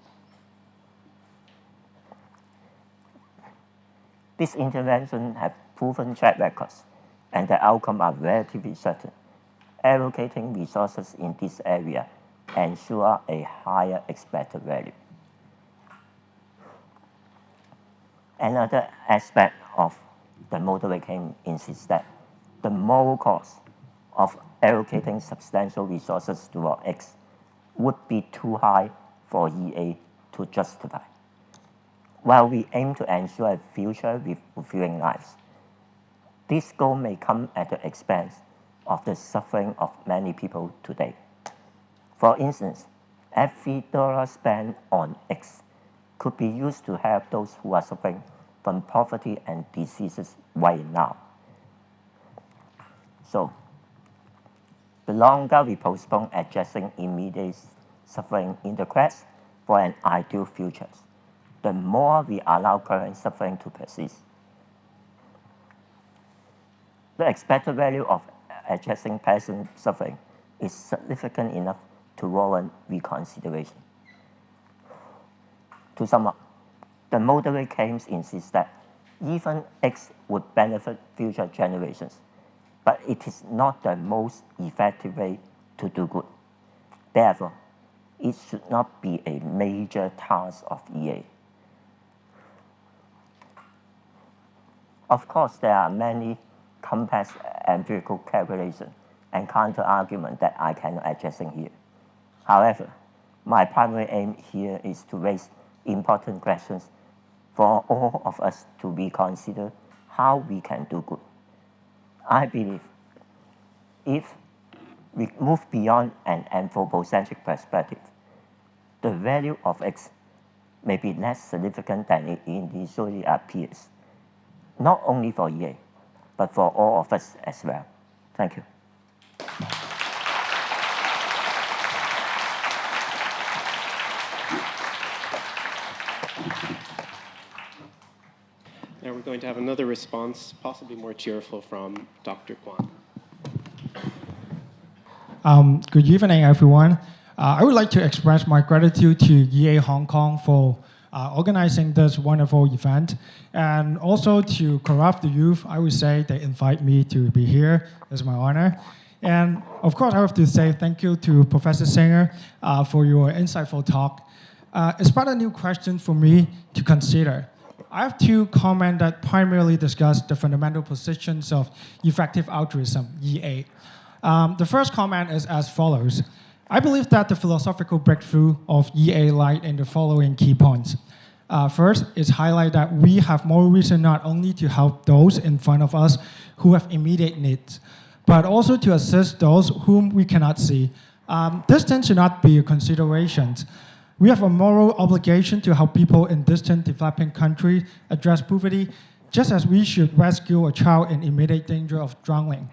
These interventions have proven track records, and the outcomes are relatively certain. Allocating resources in this area ensure a higher expected value. Another aspect of the moderate claim insists that the moral cost of allocating substantial resources toward X would be too high for EA to justify. While we aim to ensure a future with fulfilling lives, this goal may come at the expense of the suffering of many people today. For instance, every dollar spent on X could be used to help those who are suffering from poverty and diseases right now. So, the longer we postpone addressing immediate suffering in the quest for an ideal future, the more we allow current suffering to persist. The expected value of addressing present suffering is significant enough to warrant reconsideration. To sum up, the moderate claims insist that even X would benefit future generations, but it is not the most effective way to do good. Therefore, it should not be a major task of EA. Of course, there are many complex empirical calculations and counter-arguments that I cannot address here. However, my primary aim here is to raise important questions for all of us to reconsider how we can do good. I believe if we move beyond an anthropocentric perspective, the value of X may be less significant than it initially appears, not only for EA, but for all of us as well. Thank you. Now we're going to have another response, possibly more cheerful, from Dr. Kwan. Good evening, everyone. I would like to express my gratitude to EA Hong Kong for organizing this wonderful event, and also to Corrupt the Youth. I would say they invite me to be here. It's my honor. And of course, I have to say thank you to Professor Singer for your insightful talk. It's quite a new question for me to consider. I have two comments that primarily discuss the fundamental positions of effective altruism, EA. The first comment is as follows. I believe that the philosophical breakthrough of EA lies in the following key points. First, is highlight that we have more reason not only to help those in front of us who have immediate needs, but also to assist those whom we cannot see. Distance should not be a consideration. We have a moral obligation to help people in distant developing countries address poverty, just as we should rescue a child in immediate danger of drowning.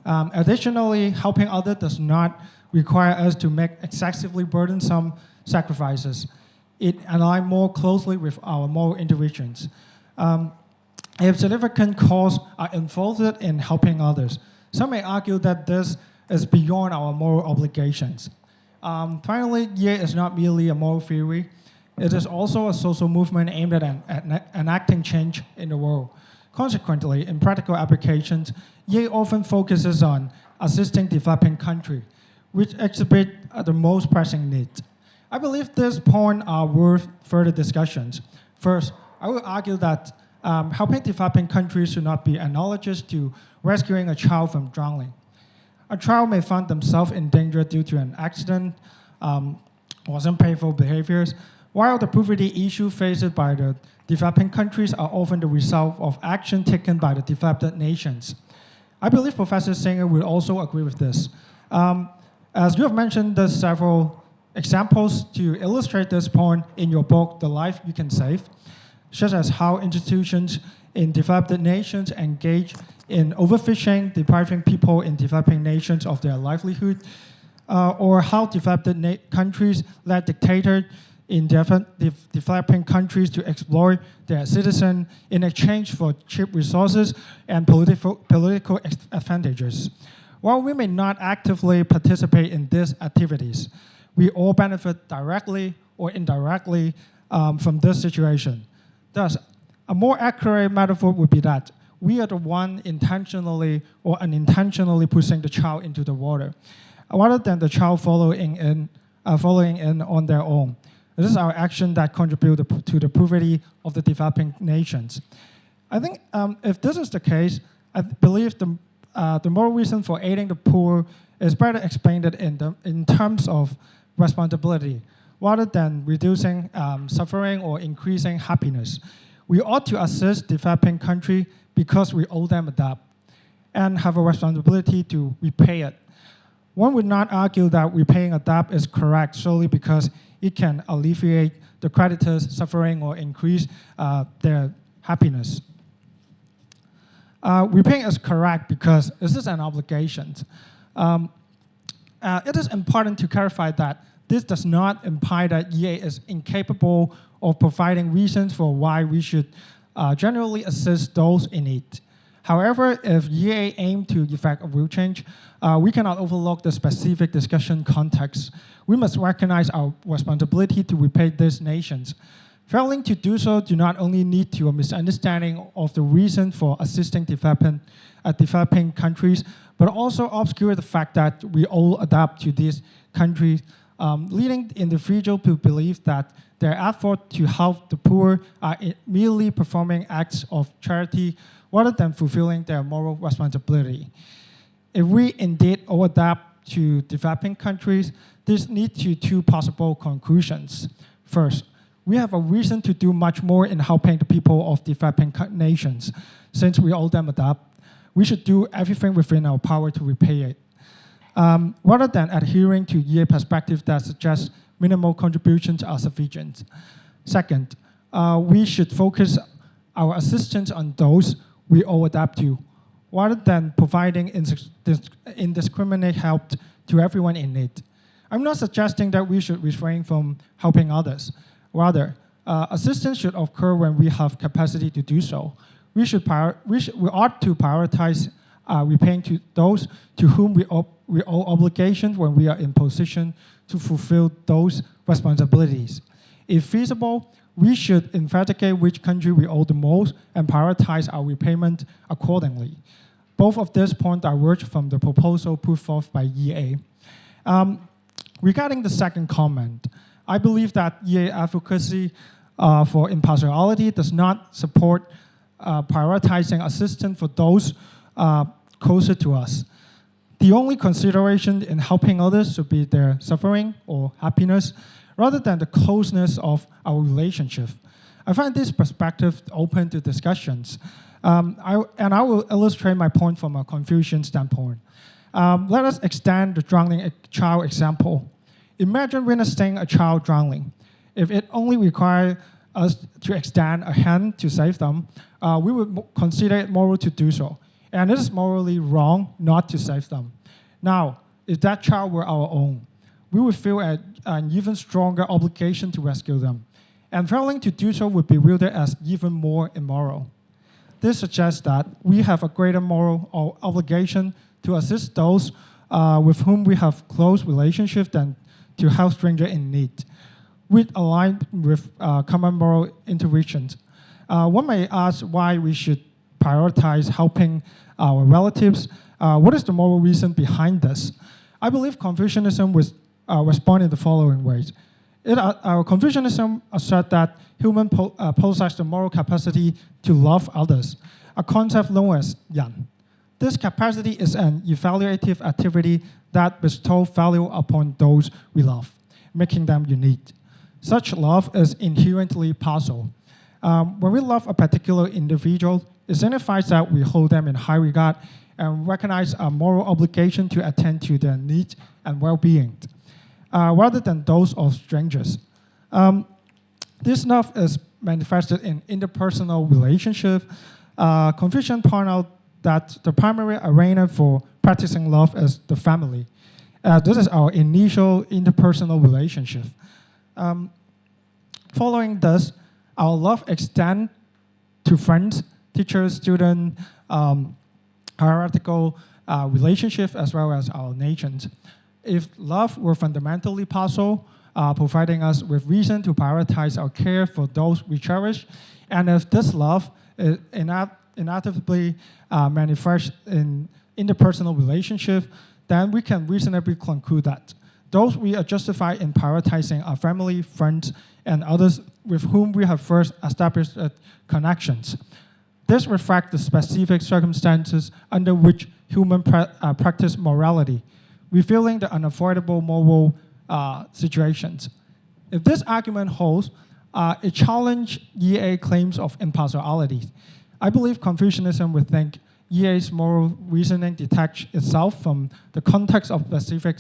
Additionally, helping others does not require us to make excessively burdensome sacrifices. It aligns more closely with our moral intuitions. If significant costs are involved in helping others, some may argue that this is beyond our moral obligations. Finally, EA is not merely a moral theory. It is also a social movement aimed at enacting change in the world. Consequently, in practical applications, EA often focuses on assisting developing countries, which exhibit the most pressing needs. I believe this point are worth further discussions. First, I will argue that helping developing countries should not be analogous to rescuing a child from drowning. A child may find themselves in danger due to an accident or some painful behaviors, while the poverty issue faced by the developing countries are often the result of action taken by the developed nations. I believe Professor Singer will also agree with this. As you have mentioned, there's several examples to illustrate this point in your book, The Life You Can Save, such as how institutions in developed nations engage in overfishing, depriving people in developing nations of their livelihood, or how developed countries let dictators in developing countries to exploit their citizens in exchange for cheap resources and political advantages. While we may not actively participate in these activities, we all benefit directly or indirectly from this situation. Thus, a more accurate metaphor would be that we are the one intentionally or unintentionally pushing the child into the water, rather than the child following in on their own. This is our action that contribute to the poverty of the developing nations. I think if this is the case, I believe the moral reason for aiding the poor is better explained in terms of responsibility, rather than reducing suffering or increasing happiness. We ought to assist developing countries because we owe them a debt and have a responsibility to repay it. One would not argue that repaying a debt is correct solely because it can alleviate the creditors' suffering or increase their happiness. Repaying is correct because this is an obligation. It is important to clarify that this does not imply that EA is incapable of providing reasons for why we should generally assist those in need. However, if EA aims to effect a real change, we cannot overlook the specific discussion context. We must recognize our responsibility to repay these nations. Failing to do so do not only lead to a misunderstanding of the reason for assisting developing countries, but also obscure the fact that we all adapt to these countries, leading the individual to believe that their effort to help the poor are merely performing acts of charity rather than fulfilling their moral responsibility. If we indeed all adapt to developing countries, this leads to two possible conclusions. First, we have a reason to do much more in helping the people of developing nations. Since we owe them a debt, we should do everything within our power to repay it. Rather than adhering to EA perspective that suggests minimal contributions are sufficient. Second, we should focus our assistance on those we all adapt to, rather than providing indiscriminate help to everyone in need. I'm not suggesting that we should refrain from helping others. Rather, assistance should occur when we have capacity to do so. We ought to prioritize repaying to those to whom we owe obligations when we are in position to fulfill those responsibilities. If feasible, we should investigate which country we owe the most and prioritize our repayment accordingly. Both of these points diverge from the proposal put forth by EA. Regarding the second comment, I believe that EA advocacy for impartiality does not support prioritizing assistance for those closer to us. The only consideration in helping others should be their suffering or happiness, rather than the closeness of our relationship. I find this perspective open to discussions. I will illustrate my point from a Confucian standpoint. Let us extend the drowning child example. Imagine witnessing a child drowning. If it only required us to extend a hand to save them, we would consider it moral to do so. And it is morally wrong not to save them. Now, if that child were our own, we would feel an even stronger obligation to rescue them. And failing to do so would be viewed as even more immoral. This suggests that we have a greater moral obligation to assist those with whom we have close relationships than to help strangers in need, which align with common moral intuitions. One may ask why we should prioritize helping our relatives. What is the moral reason behind this? I believe Confucianism was respond in the following ways. Confucianism asserts that humans possess the moral capacity to love others, a concept known as yan. This capacity is an evaluative activity that bestows value upon those we love, making them unique. Such love is inherently partial. When we love a particular individual, it signifies that we hold them in high regard and recognize a moral obligation to attend to their needs and well-being, rather than those of strangers. This love is manifested in interpersonal relationships. Confucian point out that the primary arena for practicing love is the family. This is our initial interpersonal relationship. Following this, our love extends to friends, teachers, students, hierarchical relationships, as well as our nations. If love were fundamentally partial, providing us with reason to prioritize our care for those we cherish, and if this love is inevitably manifests in interpersonal relationships, then we can reasonably conclude that those we are justified in prioritizing are family, friends, and others with whom we have first established connections. This reflects the specific circumstances under which humans practice morality, revealing the unavoidable moral situations. If this argument holds, it challenges EA claims of impartiality. I believe Confucianism would think EA's moral reasoning detached itself from the context of specific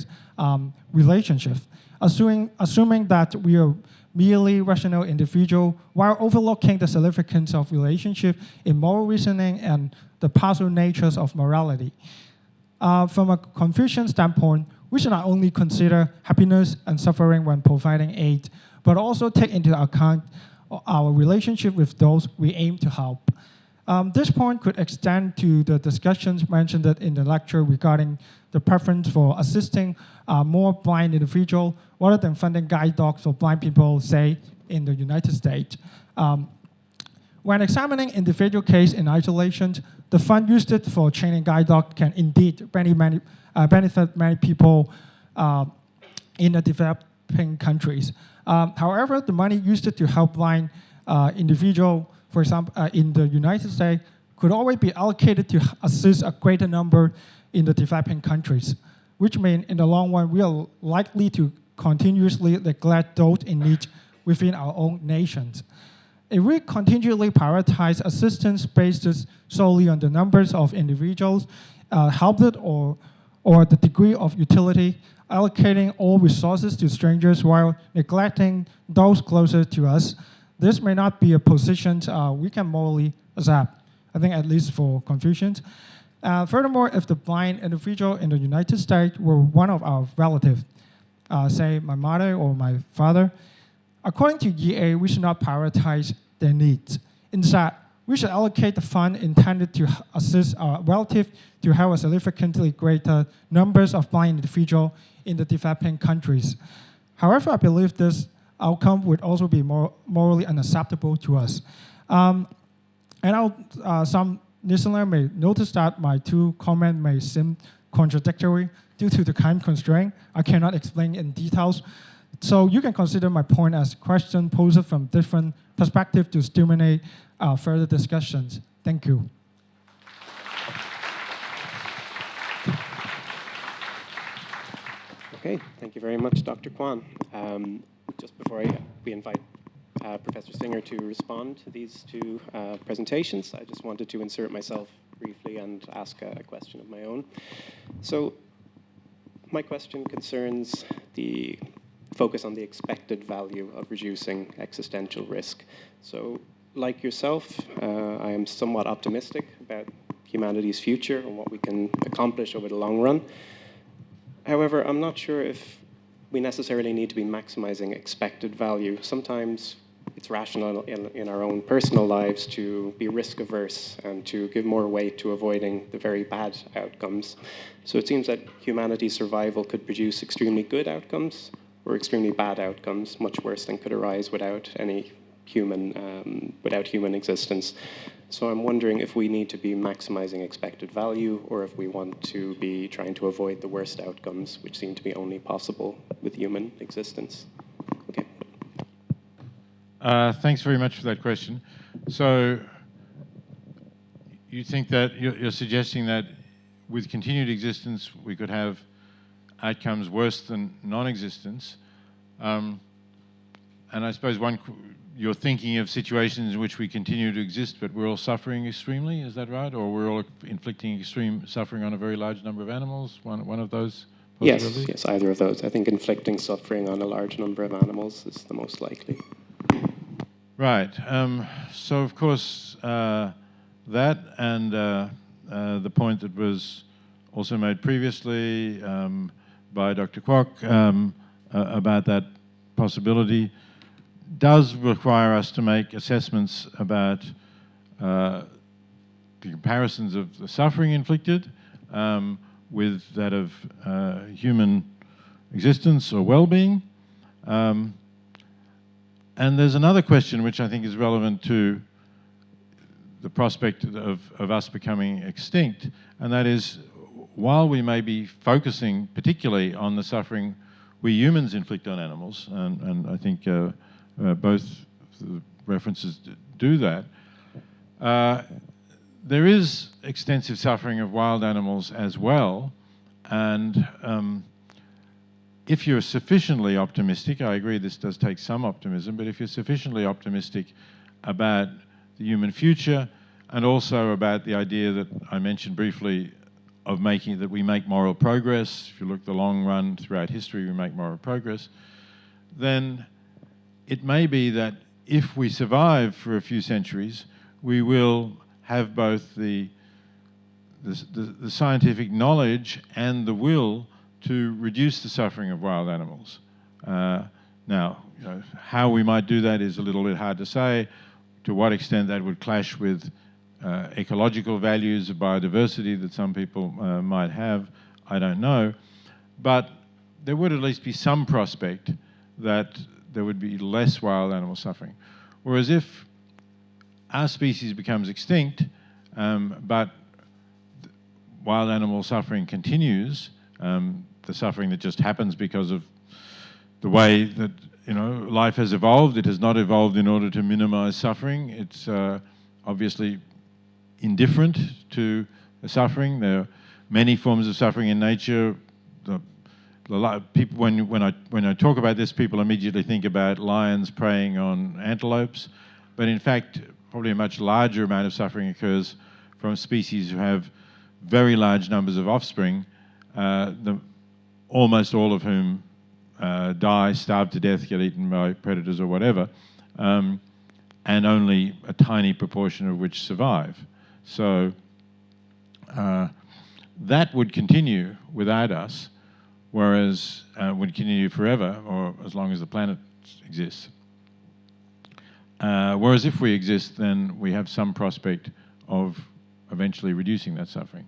relationships, assuming that we are merely rational individual while overlooking the significance of relationship in moral reasoning and the partial natures of morality. From a Confucian standpoint, we should not only consider happiness and suffering when providing aid, but also take into account our relationship with those we aim to help. This point could extend to the discussions mentioned in the lecture regarding the preference for assisting more blind individuals rather than funding guide dogs for blind people, say, in the United States. When examining individual case in isolation, the fund used for training guide dog can indeed benefit many people in the developing countries. However, the money used to help blind individuals, for example, in the United States, could always be allocated to assist a greater number in the developing countries, which means in the long run, we are likely to continuously neglect those in need within our own nations. If we continually prioritize assistance based solely on the numbers of individuals helped or the degree of utility, allocating all resources to strangers while neglecting those closer to us, this may not be a position we can morally accept, I think at least for Confucians. Furthermore, if the blind individual in the United States were one of our relatives, say my mother or my father, according to EA, we should not prioritize their needs. Instead, we should allocate the fund intended to assist our relative to help a significantly greater numbers of blind individuals in the developing countries. However, I believe this outcome would also be morally unacceptable to us. Some listeners may notice that my two comments may seem contradictory due to the time constraint. I cannot explain in details. So you can consider my point as a question posed from different perspectives to stimulate further discussions. Thank you. Okay, thank you very much, Dr. Kwan. Just before we invite Professor Singer to respond to these two presentations, I just wanted to insert myself briefly and ask a question of my own. So my question concerns the focus on the expected value of reducing existential risk. So like yourself, I am somewhat optimistic about humanity's future and what we can accomplish over the long run. However, I'm not sure if we necessarily need to be maximizing expected value. Sometimes it's rational in our own personal lives to be risk averse and to give more weight to avoiding the very bad outcomes. So it seems that humanity's survival could produce extremely good outcomes or extremely bad outcomes, much worse than could arise without any human existence. So I'm wondering if we need to be maximizing expected value or if we want to be trying to avoid the worst outcomes, which seem to be only possible with human existence. Okay. Thanks very much for that question. So you think that you're suggesting that with continued existence we could have outcomes worse than non-existence. And I suppose you're thinking of situations in which we continue to exist but we're all suffering extremely, is that right? Or we're all inflicting extreme suffering on a very large number of animals, one of those possibilities? Yes, either of those. I think inflicting suffering on a large number of animals is the most likely. Right. So, of course, that and the point that was also made previously by Dr. Kwok about that possibility does require us to make assessments about the comparisons of the suffering inflicted with that of human existence or well-being. And there's another question which I think is relevant to the prospect of us becoming extinct, and that is, while we may be focusing particularly on the suffering we humans inflict on animals, and I think both the references do that, there is extensive suffering of wild animals as well, and if you're sufficiently optimistic, I agree this does take some optimism, but if you're sufficiently optimistic about the human future and also about the idea that I mentioned briefly of making that we make moral progress, if you look the long run throughout history, we make moral progress, then it may be that if we survive for a few centuries, we will have both the scientific knowledge and the will to reduce the suffering of wild animals. Now, how we might do that is a little bit hard to say. To what extent that would clash with ecological values of biodiversity that some people might have, I don't know. But there would at least be some prospect that there would be less wild animal suffering. Whereas if our species becomes extinct, but wild animal suffering continues, the suffering that just happens because of the way that life has evolved. It has not evolved in order to minimize suffering. It's obviously indifferent to the suffering. There are many forms of suffering in nature. People, when I talk about this, people immediately think about lions preying on antelopes, but in fact, probably a much larger amount of suffering occurs from species who have very large numbers of offspring, almost all of whom die, starve to death, get eaten by predators or whatever, and only a tiny proportion of which survive. So that would continue without us, whereas would continue forever, or as long as the planet exists. Whereas if we exist, then we have some prospect of eventually reducing that suffering.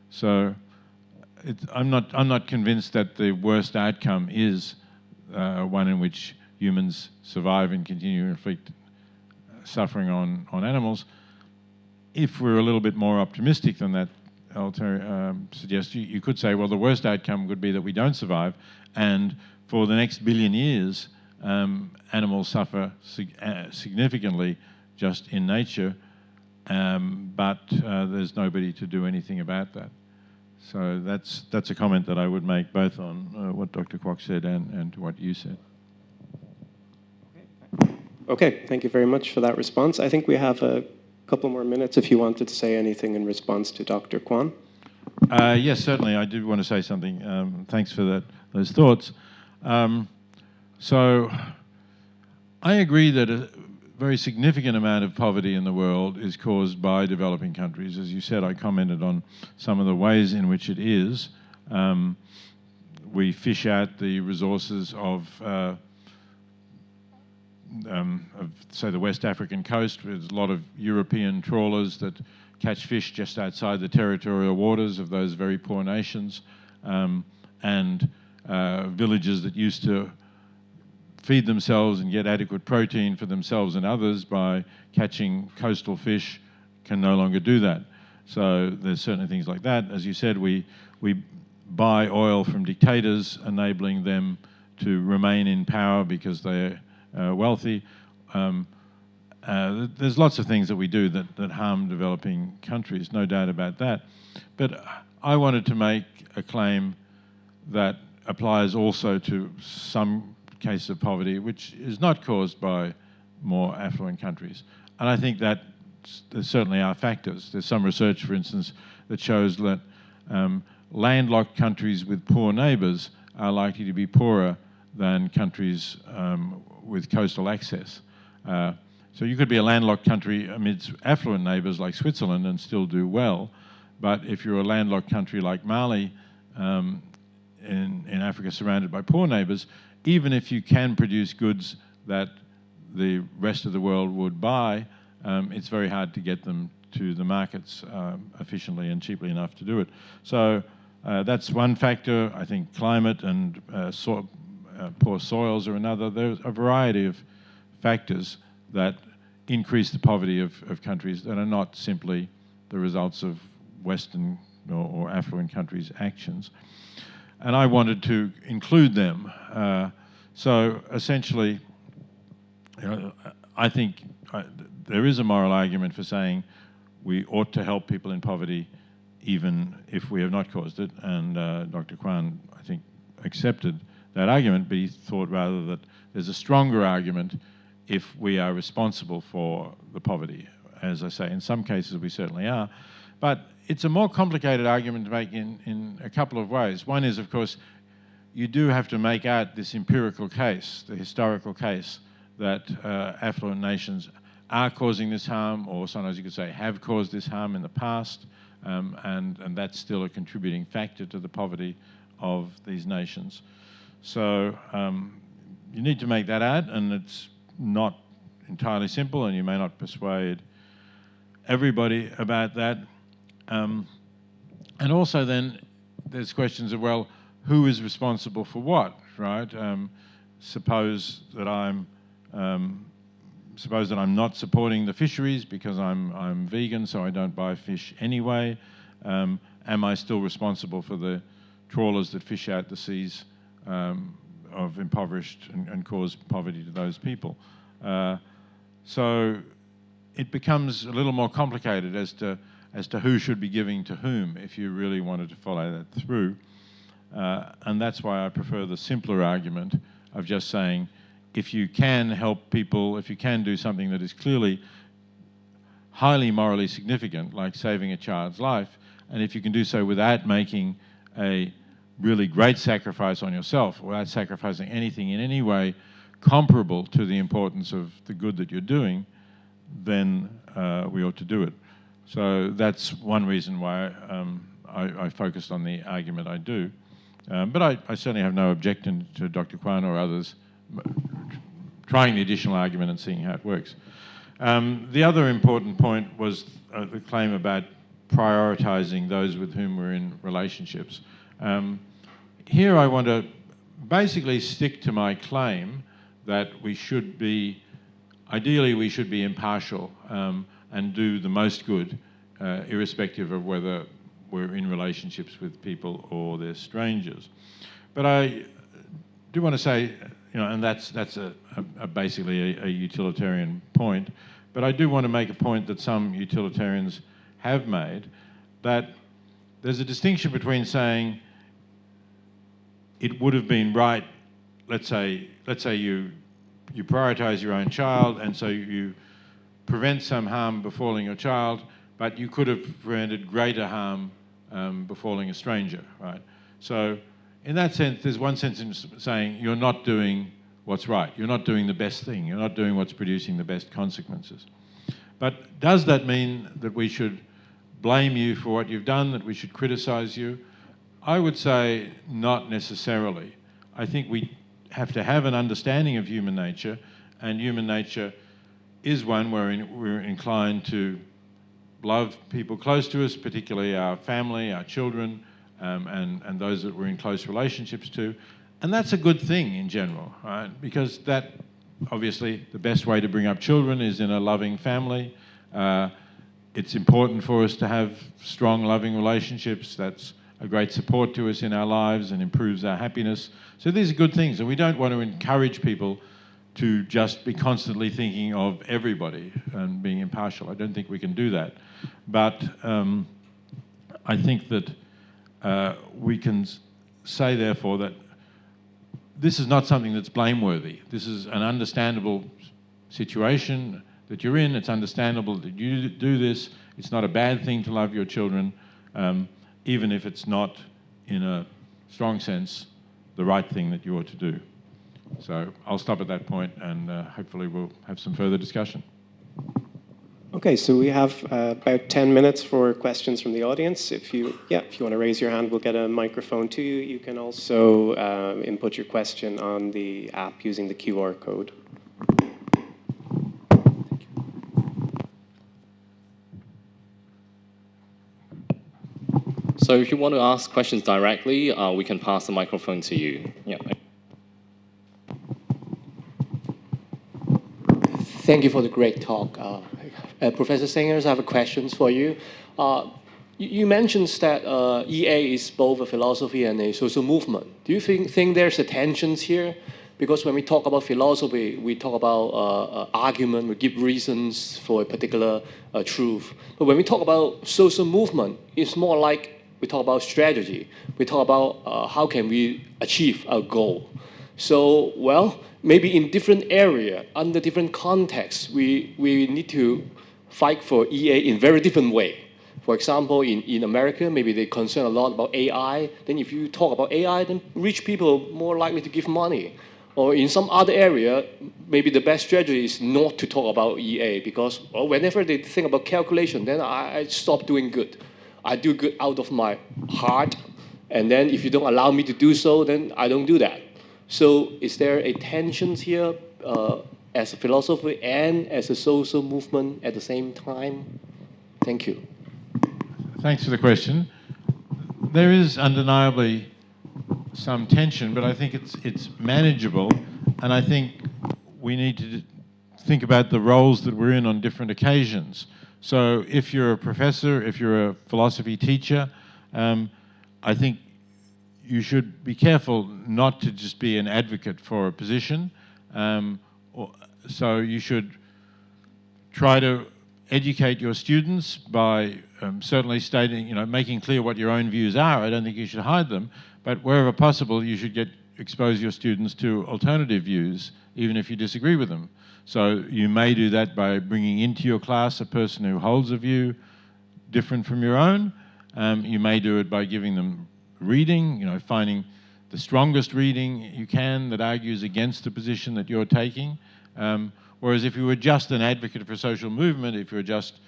So I'm not convinced that the worst outcome is one in which humans survive and continue to inflict suffering on animals. If we're a little bit more optimistic than that suggests, you could say, well, the worst outcome would be that we don't survive, and for the next billion years, animals suffer significantly just in nature, but there's nobody to do anything about that. So that's a comment that I would make both on what Dr. Kwok said and what you said. Okay, thank you very much for that response. I think we have a couple more minutes if you wanted to say anything in response to Dr. Kwan. Yes, certainly. I did want to say something. Thanks for those thoughts. So I agree that a very significant amount of poverty in the world is caused by developing countries. As you said, I commented on some of the ways in which it is. We fish out the resources of say, the West African coast. There's a lot of European trawlers that catch fish just outside the territorial waters of those very poor nations, and villages that used to feed themselves and get adequate protein for themselves and others by catching coastal fish can no longer do that. So there's certainly things like that. As you said, we buy oil from dictators, enabling them to remain in power because they're wealthy. there's lots of things that we do that harm developing countries, no doubt about that. But I wanted to make a claim that applies also to some cases of poverty, which is not caused by more affluent countries. And I think that there certainly are factors. There's some research, for instance, that shows that landlocked countries with poor neighbours are likely to be poorer than countries with coastal access. So you could be a landlocked country amidst affluent neighbours like Switzerland and still do well, but if you're a landlocked country like Mali in Africa surrounded by poor neighbours, even if you can produce goods that the rest of the world would buy, it's very hard to get them to the markets efficiently and cheaply enough to do it. So that's one factor. I think climate and poor soils are another. There's a variety of factors that increase the poverty of countries that are not simply the results of Western or affluent countries' actions. And I wanted to include them. So essentially, I think there is a moral argument for saying we ought to help people in poverty even if we have not caused it. And Dr. Kwan, I think, accepted that argument, but he thought rather that there's a stronger argument if we are responsible for the poverty. As I say, in some cases we certainly are. But it's a more complicated argument to make in a couple of ways. One is, of course, you do have to make out this empirical case, the historical case, that affluent nations are causing this harm, or sometimes you could say have caused this harm in the past, and that's still a contributing factor to the poverty of these nations. So you need to make that out, and it's not entirely simple, and you may not persuade everybody about that. And also then there's questions of, well, who is responsible for what, right? Suppose that I'm not supporting the fisheries because I'm vegan, so I don't buy fish anyway. Am I still responsible for the trawlers that fish out the seas of impoverished and cause poverty to those people? So it becomes a little more complicated as to who should be giving to whom if you really wanted to follow that through. And that's why I prefer the simpler argument of just saying, if you can help people, if you can do something that is clearly highly morally significant, like saving a child's life, and if you can do so without making a really great sacrifice on yourself, without sacrificing anything in any way comparable to the importance of the good that you're doing, then we ought to do it. So that's one reason why I focused on the argument I do. But I certainly have no objection to Dr. Kwan or others trying the additional argument and seeing how it works. The other important point was the claim about prioritizing those with whom we're in relationships. Here I want to basically stick to my claim that we should be, ideally we should be impartial and do the most good, irrespective of whether we're in relationships with people or they're strangers. But I do want to say, and that's basically a utilitarian point, but I do want to make a point that some utilitarians have made, that there's a distinction between saying it would have been right, let's say you prioritize your own child, and so you prevent some harm befalling your child, but you could have prevented greater harm befalling a stranger, right? So in that sense, there's one sense in saying you're not doing what's right. You're not doing the best thing. You're not doing what's producing the best consequences. But does that mean that we should blame you for what you've done, that we should criticize you? I would say not necessarily. I think we have to have an understanding of human nature, and human nature is one where we're inclined to love people close to us, particularly our family, our children, and those that we're in close relationships to. And that's a good thing in general, right? Because that, obviously, the best way to bring up children is in a loving family. It's important for us to have strong, loving relationships. That's a great support to us in our lives and improves our happiness. So these are good things, and we don't want to encourage people to just be constantly thinking of everybody and being impartial. I don't think we can do that. But I think that we can say, therefore, that this is not something that's blameworthy. This is an understandable situation that you're in. It's understandable that you do this. It's not a bad thing to love your children, even if it's not, in a strong sense, the right thing that you ought to do. So I'll stop at that point, and hopefully we'll have some further discussion. Okay, so we have about 10 minutes for questions from the audience. If you want to raise your hand, we'll get a microphone to you. You can also input your question on the app using the QR code. So if you want to ask questions directly, we can pass the microphone to you. Yeah. Thank you for the great talk. Professor Singers, I have a question for you. You mentioned that EA is both a philosophy and a social movement. Do you think there's a tension here? Because when we talk about philosophy, we talk about argument, we give reasons for a particular truth. But when we talk about social movement, it's more like we talk about strategy. We talk about how can we achieve our goal. So, well, maybe in different area, under different contexts, we need to fight for EA in very different way. For example, in America, maybe they concern a lot about AI. Then if you talk about AI, then rich people are more likely to give money. Or in some other area, maybe the best strategy is not to talk about EA because whenever they think about calculation, then I stop doing good. I do good out of my heart. And then if you don't allow me to do so, then I don't do that. So is there a tension here as a philosophy and as a social movement at the same time? Thank you. Thanks for the question. There is undeniably some tension, but I think it's manageable, and I think we need to think about the roles that we're in on different occasions. So if you're a professor, if you're a philosophy teacher, I think you should be careful not to just be an advocate for a position. So you should try to educate your students by certainly stating, making clear what your own views are. I don't think you should hide them, but wherever possible, you should expose your students to alternative views, even if you disagree with them. So you may do that by bringing into your class a person who holds a view different from your own. You may do it by giving them reading, finding the strongest reading you can that argues against the position that you're taking. Whereas if you were just an advocate for a social movement, if you were just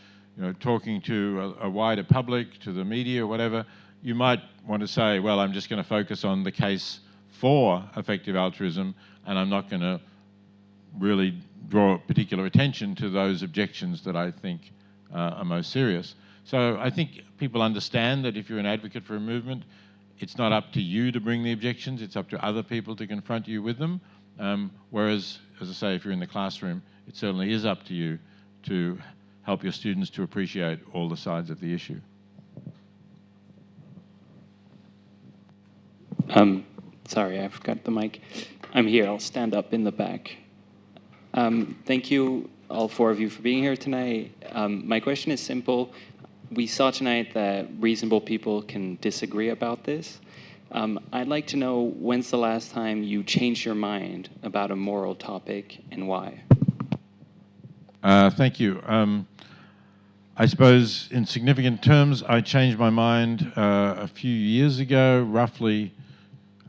talking to a wider public, to the media or whatever, you might want to say, well, I'm just going to focus on the case for effective altruism, and I'm not going to really draw particular attention to those objections that I think are most serious. So I think people understand that if you're an advocate for a movement, it's not up to you to bring the objections, it's up to other people to confront you with them. Whereas, as I say, if you're in the classroom, it certainly is up to you to help your students to appreciate all the sides of the issue. Sorry, I forgot the mic. I'm here, I'll stand up in the back. Thank you, all four of you, for being here tonight. My question is simple. We saw tonight that reasonable people can disagree about this. I'd like to know when's the last time you changed your mind about a moral topic and why? Thank you. I suppose in significant terms, I changed my mind a few years ago, roughly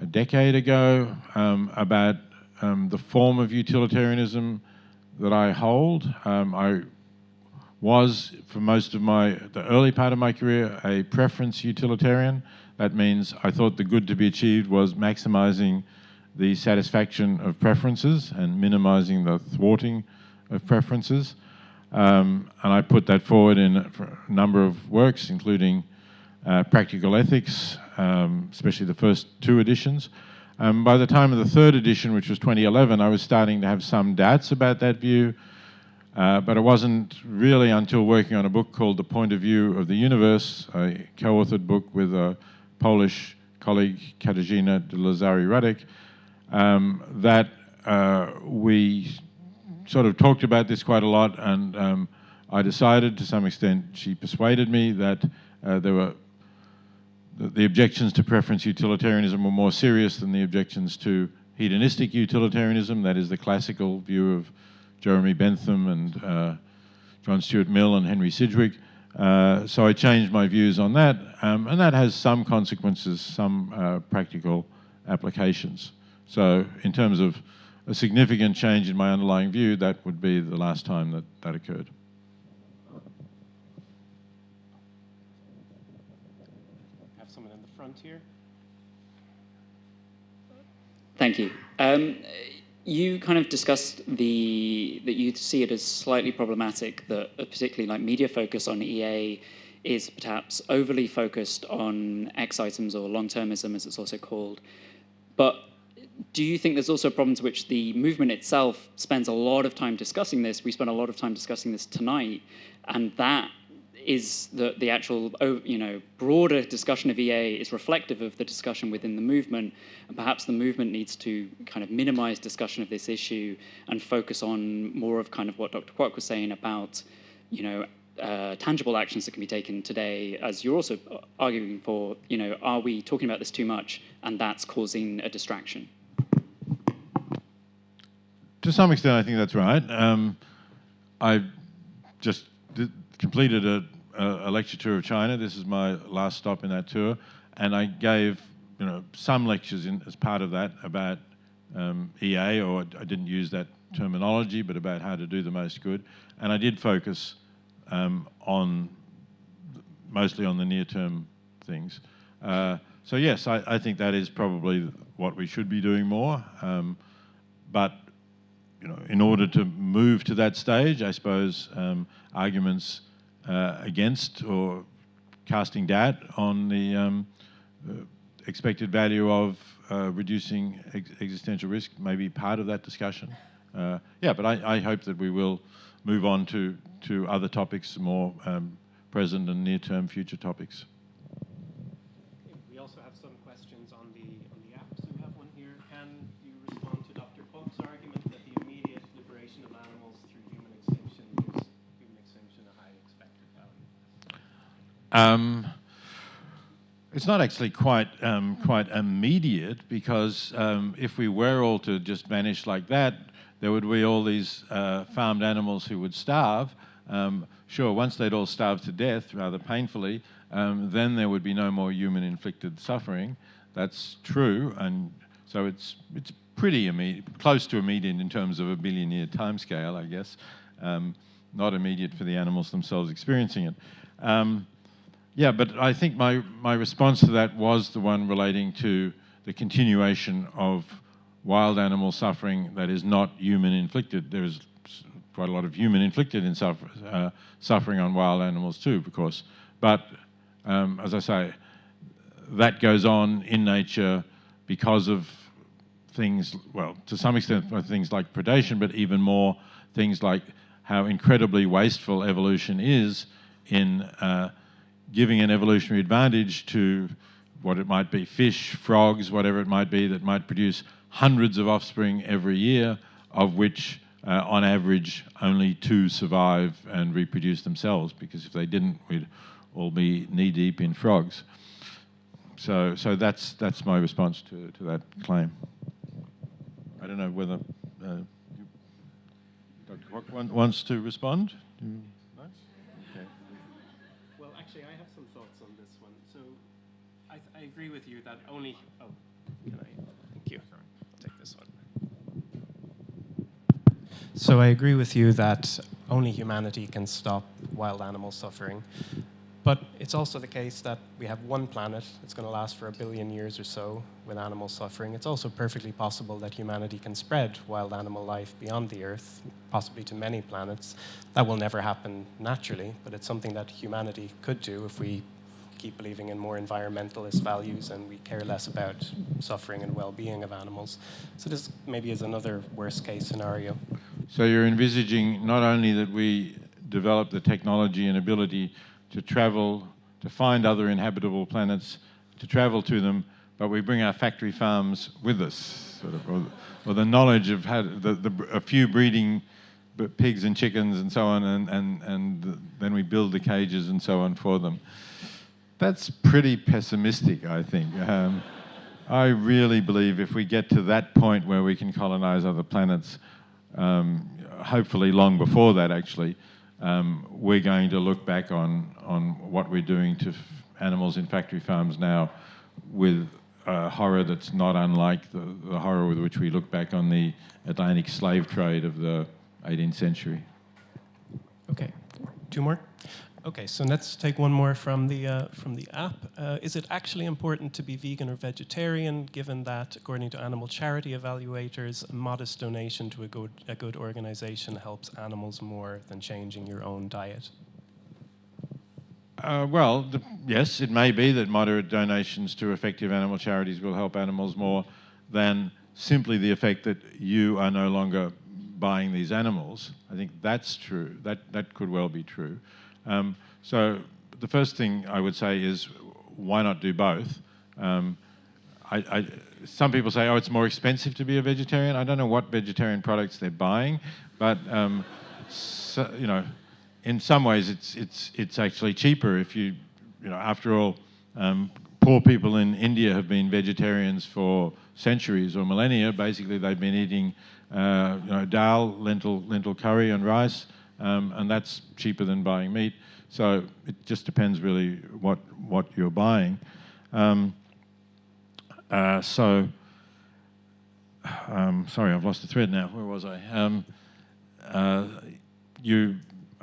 a decade ago, about the form of utilitarianism that I hold. I was, for most of the early part of my career, a preference utilitarian. That means I thought the good to be achieved was maximizing the satisfaction of preferences and minimizing the thwarting of preferences. And I put that forward in a number of works, including Practical Ethics, especially the first two editions. By the time of the third edition, which was 2011, I was starting to have some doubts about that view. But it wasn't really until working on a book called The Point of View of the Universe, a co-authored book with a Polish colleague, Katarzyna de Lazary-Radek, that we sort of talked about this quite a lot, and I decided, to some extent, she persuaded me that the objections to preference utilitarianism were more serious than the objections to hedonistic utilitarianism. That is the classical view of Jeremy Bentham and John Stuart Mill and Henry Sidgwick. So I changed my views on that, and that has some consequences, some practical applications. So in terms of a significant change in my underlying view, that would be the last time that occurred. Have someone in the front here. Thank you. You kind of discussed that you see it as slightly problematic that particularly like media focus on EA is perhaps overly focused on X items or long-termism, as it's also called. But do you think there's also a problem to which the movement itself spends a lot of time discussing this? We spent a lot of time discussing this tonight, and that is the actual, broader discussion of EA is reflective of the discussion within the movement, and perhaps the movement needs to kind of minimize discussion of this issue and focus on more of kind of what Dr. Kwok was saying about, tangible actions that can be taken today, as you're also arguing for, are we talking about this too much and that's causing a distraction? To some extent, I think that's right. I just completed a lecture tour of China. This is my last stop in that tour, and I gave some lectures as part of that about EA, or I didn't use that terminology, but about how to do the most good. And I did focus mostly on the near-term things. So yes, I think that is probably what we should be doing more. But in order to move to that stage, I suppose arguments against or casting doubt on the expected value of reducing existential risk may be part of that discussion. But I hope that we will move on to other topics, more present and near-term future topics. We also have some questions on the app. So we have one here. Can you respond to Dr. Kwok's argument that the immediate liberation of animals through human extinction gives human extinction a high expected value? It's not actually quite immediate, because if we were all to just vanish like that, there would be all these farmed animals who would starve. Sure, once they'd all starve to death, rather painfully, then there would be no more human-inflicted suffering. That's true, and so it's pretty immediate, close to immediate in terms of a billion-year timescale, I guess. Not immediate for the animals themselves experiencing it. But I think my response to that was the one relating to the continuation of wild animal suffering that is not human-inflicted. There is quite a lot of human-inflicted suffering on wild animals too, of course. But as I say, that goes on in nature because of things, well, to some extent things like predation, but even more things like how incredibly wasteful evolution is in giving an evolutionary advantage to what it might be, fish, frogs, whatever it might be, that might produce hundreds of offspring every year, of which on average only 2 survive and reproduce themselves, because if they didn't, we'd all be knee-deep in frogs. So that's my response to that claim. I don't know whether Dr. Kwok wants to respond? No? Okay. Well, actually, I have some thoughts on this one. So I agree with you that only... Oh, can I? Thank you. Sorry. I'll take this one. So I agree with you that only humanity can stop wild animal suffering. But it's also the case that we have one planet. It's going to last for 1 billion years or so with animal suffering. It's also perfectly possible that humanity can spread wild animal life beyond the Earth, possibly to many planets. That will never happen naturally, but it's something that humanity could do if we keep believing in more environmentalist values and we care less about suffering and well-being of animals. So this maybe is another worst-case scenario. So you're envisaging not only that we develop the technology and ability to travel, to find other inhabitable planets, to travel to them, but we bring our factory farms with us, sort of, or the knowledge of how a few breeding pigs and chickens and so on, and then we build the cages and so on for them. That's pretty pessimistic, I think. I really believe if we get to that point where we can colonize other planets, hopefully long before that actually, we're going to look back on what we're doing to animals in factory farms now with horror that's not unlike the horror with which we look back on the Atlantic slave trade of the 18th century. Okay, 2 more. Okay, so let's take one more from the app. Is it actually important to be vegan or vegetarian, given that, according to animal charity evaluators, a modest donation to a good organization helps animals more than changing your own diet? Well, yes, it may be that moderate donations to effective animal charities will help animals more than simply the effect that you are no longer buying these animals. I think that's true. That could well be true. So the first thing I would say is, why not do both? Some people say, oh, it's more expensive to be a vegetarian. I don't know what vegetarian products they're buying, but so, you know, in some ways it's actually cheaper if you know, after all, poor people in India have been vegetarians for centuries or millennia. Basically, they've been eating you know, dal, lentil curry and rice, and that's cheaper than buying meat. So it just depends really what you're buying. Sorry, I've lost the thread now. Where was I?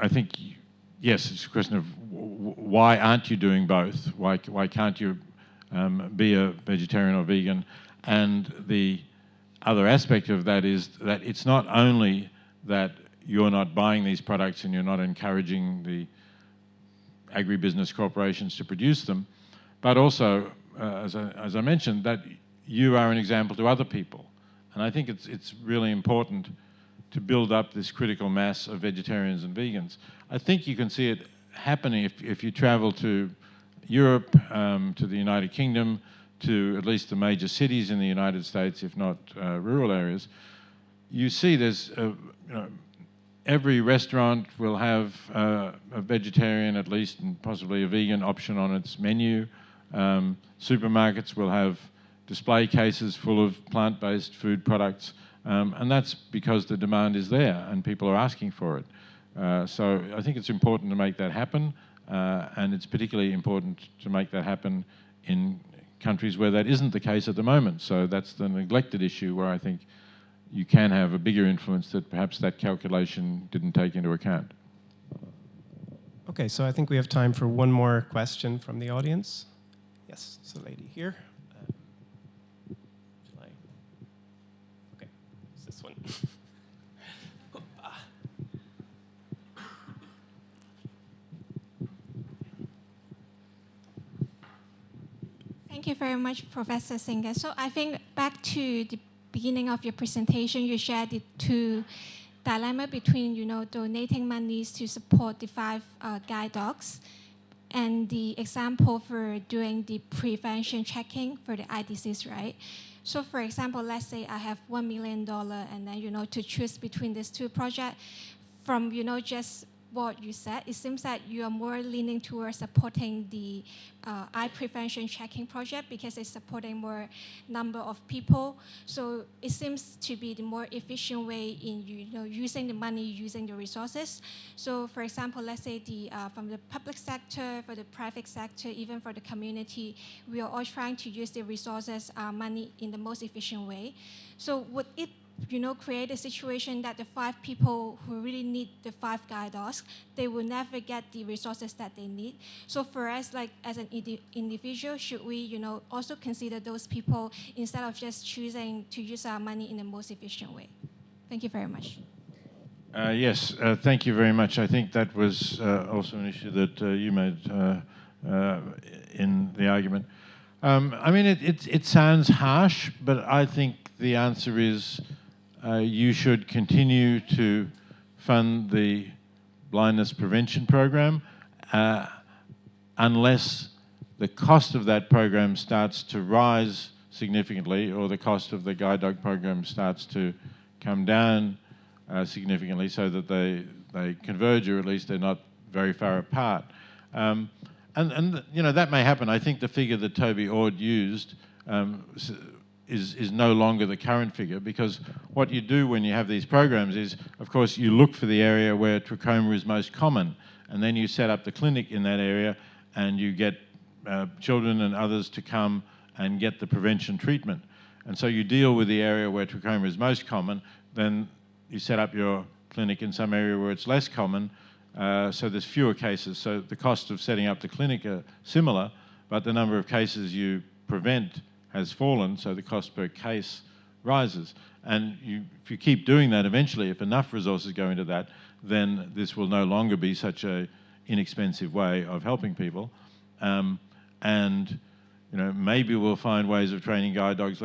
I think, yes, it's a question of why aren't you doing both? Why can't you be a vegetarian or vegan? And the other aspect of that is that it's not only that you're not buying these products and you're not encouraging the agribusiness corporations to produce them, but also, as I mentioned, that you are an example to other people. And I think it's really important to build up this critical mass of vegetarians and vegans. I think you can see it happening if you travel to Europe, to the United Kingdom, to at least the major cities in the United States, if not rural areas. You see there's, you know, every restaurant will have a vegetarian at least, and possibly a vegan option on its menu. Supermarkets will have display cases full of plant-based food products. And that's because the demand is there and people are asking for it. So I think it's important to make that happen, and it's particularly important to make that happen in countries where that isn't the case at the moment. So that's the neglected issue where I think you can have a bigger influence that perhaps that calculation didn't take into account. Okay, so I think we have time for one more question from the audience. Yes, it's the lady here. Okay, it's this one. Thank you very much, Professor Singer. So I think back to the beginning of your presentation, you shared the 2 dilemma between, you know, donating monies to support the 5 guide dogs and the example for doing the prevention checking for the eye disease, right? So for example, let's say I have $1 million and then, you know, to choose between these 2 projects. From, you know, just what you said, it seems that you are more leaning towards supporting the eye prevention checking project because it's supporting more number of people. So it seems to be the more efficient way in, you know, using the money, using the resources. So for example, let's say from the public sector, for the private sector, even for the community, we are all trying to use the resources, money in the most efficient way. So would it, you know, create a situation that the 5 people who really need the 5 guide dogs, they will never get the resources that they need. So for us, like as an individual, should we, you know, also consider those people instead of just choosing to use our money in the most efficient way? Thank you very much. Yes, thank you very much. I think that was also an issue that you made in the argument. I mean, it sounds harsh, but I think the answer is you should continue to fund the blindness prevention program unless the cost of that program starts to rise significantly, or the cost of the guide dog program starts to come down significantly, so that they converge, or at least they're not very far apart. And you know, that may happen. I think the figure that Toby Ord used is no longer the current figure, because what you do when you have these programs is, of course, you look for the area where trachoma is most common, and then you set up the clinic in that area, and you get children and others to come and get the prevention treatment. And so you deal with the area where trachoma is most common, then you set up your clinic in some area where it's less common, so there's fewer cases. So the cost of setting up the clinic are similar, but the number of cases you prevent has fallen, so the cost per case rises. And if you keep doing that, eventually, if enough resources go into that, then this will no longer be such an inexpensive way of helping people. And you know, maybe we'll find ways of training guide dogs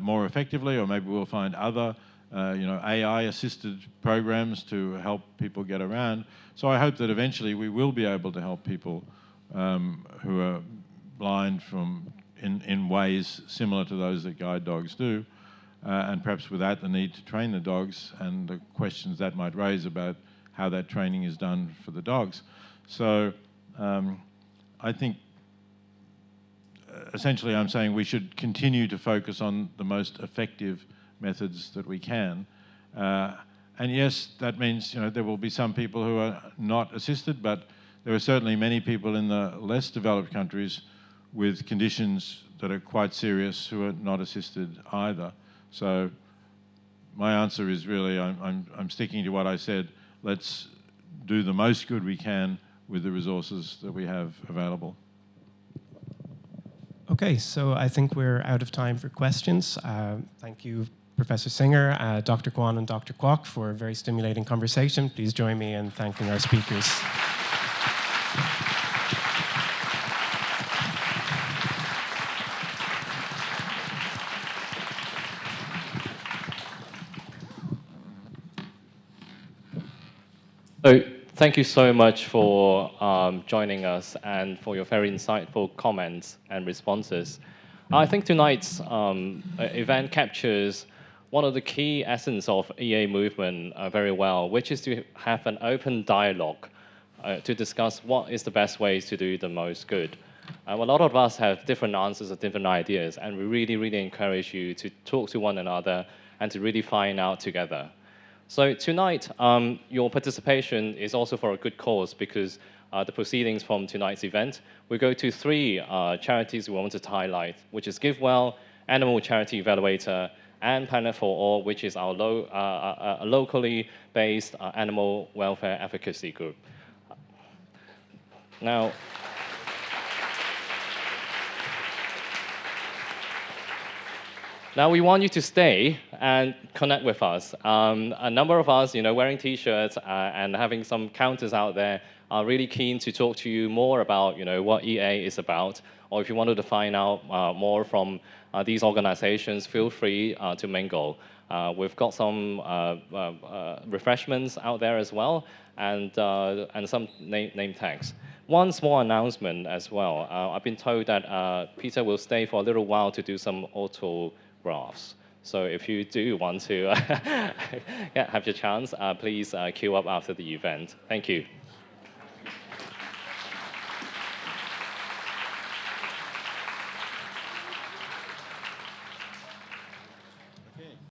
more effectively, or maybe we'll find other you know, AI-assisted programs to help people get around. So I hope that eventually we will be able to help people who are blind in ways similar to those that guide dogs do, and perhaps without the need to train the dogs and the questions that might raise about how that training is done for the dogs. So I think essentially I'm saying we should continue to focus on the most effective methods that we can. And yes, that means, you know, there will be some people who are not assisted, but there are certainly many people in the less developed countries with conditions that are quite serious who are not assisted either. So my answer is really, I'm sticking to what I said. Let's do the most good we can with the resources that we have available. Okay, so I think we're out of time for questions. Thank you, Professor Singer, Dr. Kwan, and Dr. Kwok for a very stimulating conversation. Please join me in thanking our speakers. So thank you so much for joining us and for your very insightful comments and responses. I think tonight's event captures one of the key essence of EA movement very well, which is to have an open dialogue to discuss what is the best ways to do the most good. A lot of us have different answers or different ideas, and we really, really encourage you to talk to one another and to really find out together. So tonight, your participation is also for a good cause, because the proceedings from tonight's event will go to 3 charities we wanted to highlight, which is GiveWell, Animal Charity Evaluator, and Planet for All, which is our locally based animal welfare advocacy group. Now we want you to stay and connect with us. A number of us, you know, wearing T-shirts and having some counters out there are really keen to talk to you more about, you know, what EA is about. Or if you wanted to find out more from these organizations, feel free to mingle. We've got some refreshments out there as well, and some name tags. One small announcement as well. I've been told that Peter will stay for a little while to do some autographs. So if you do want to have your chance, please queue up after the event. Thank you.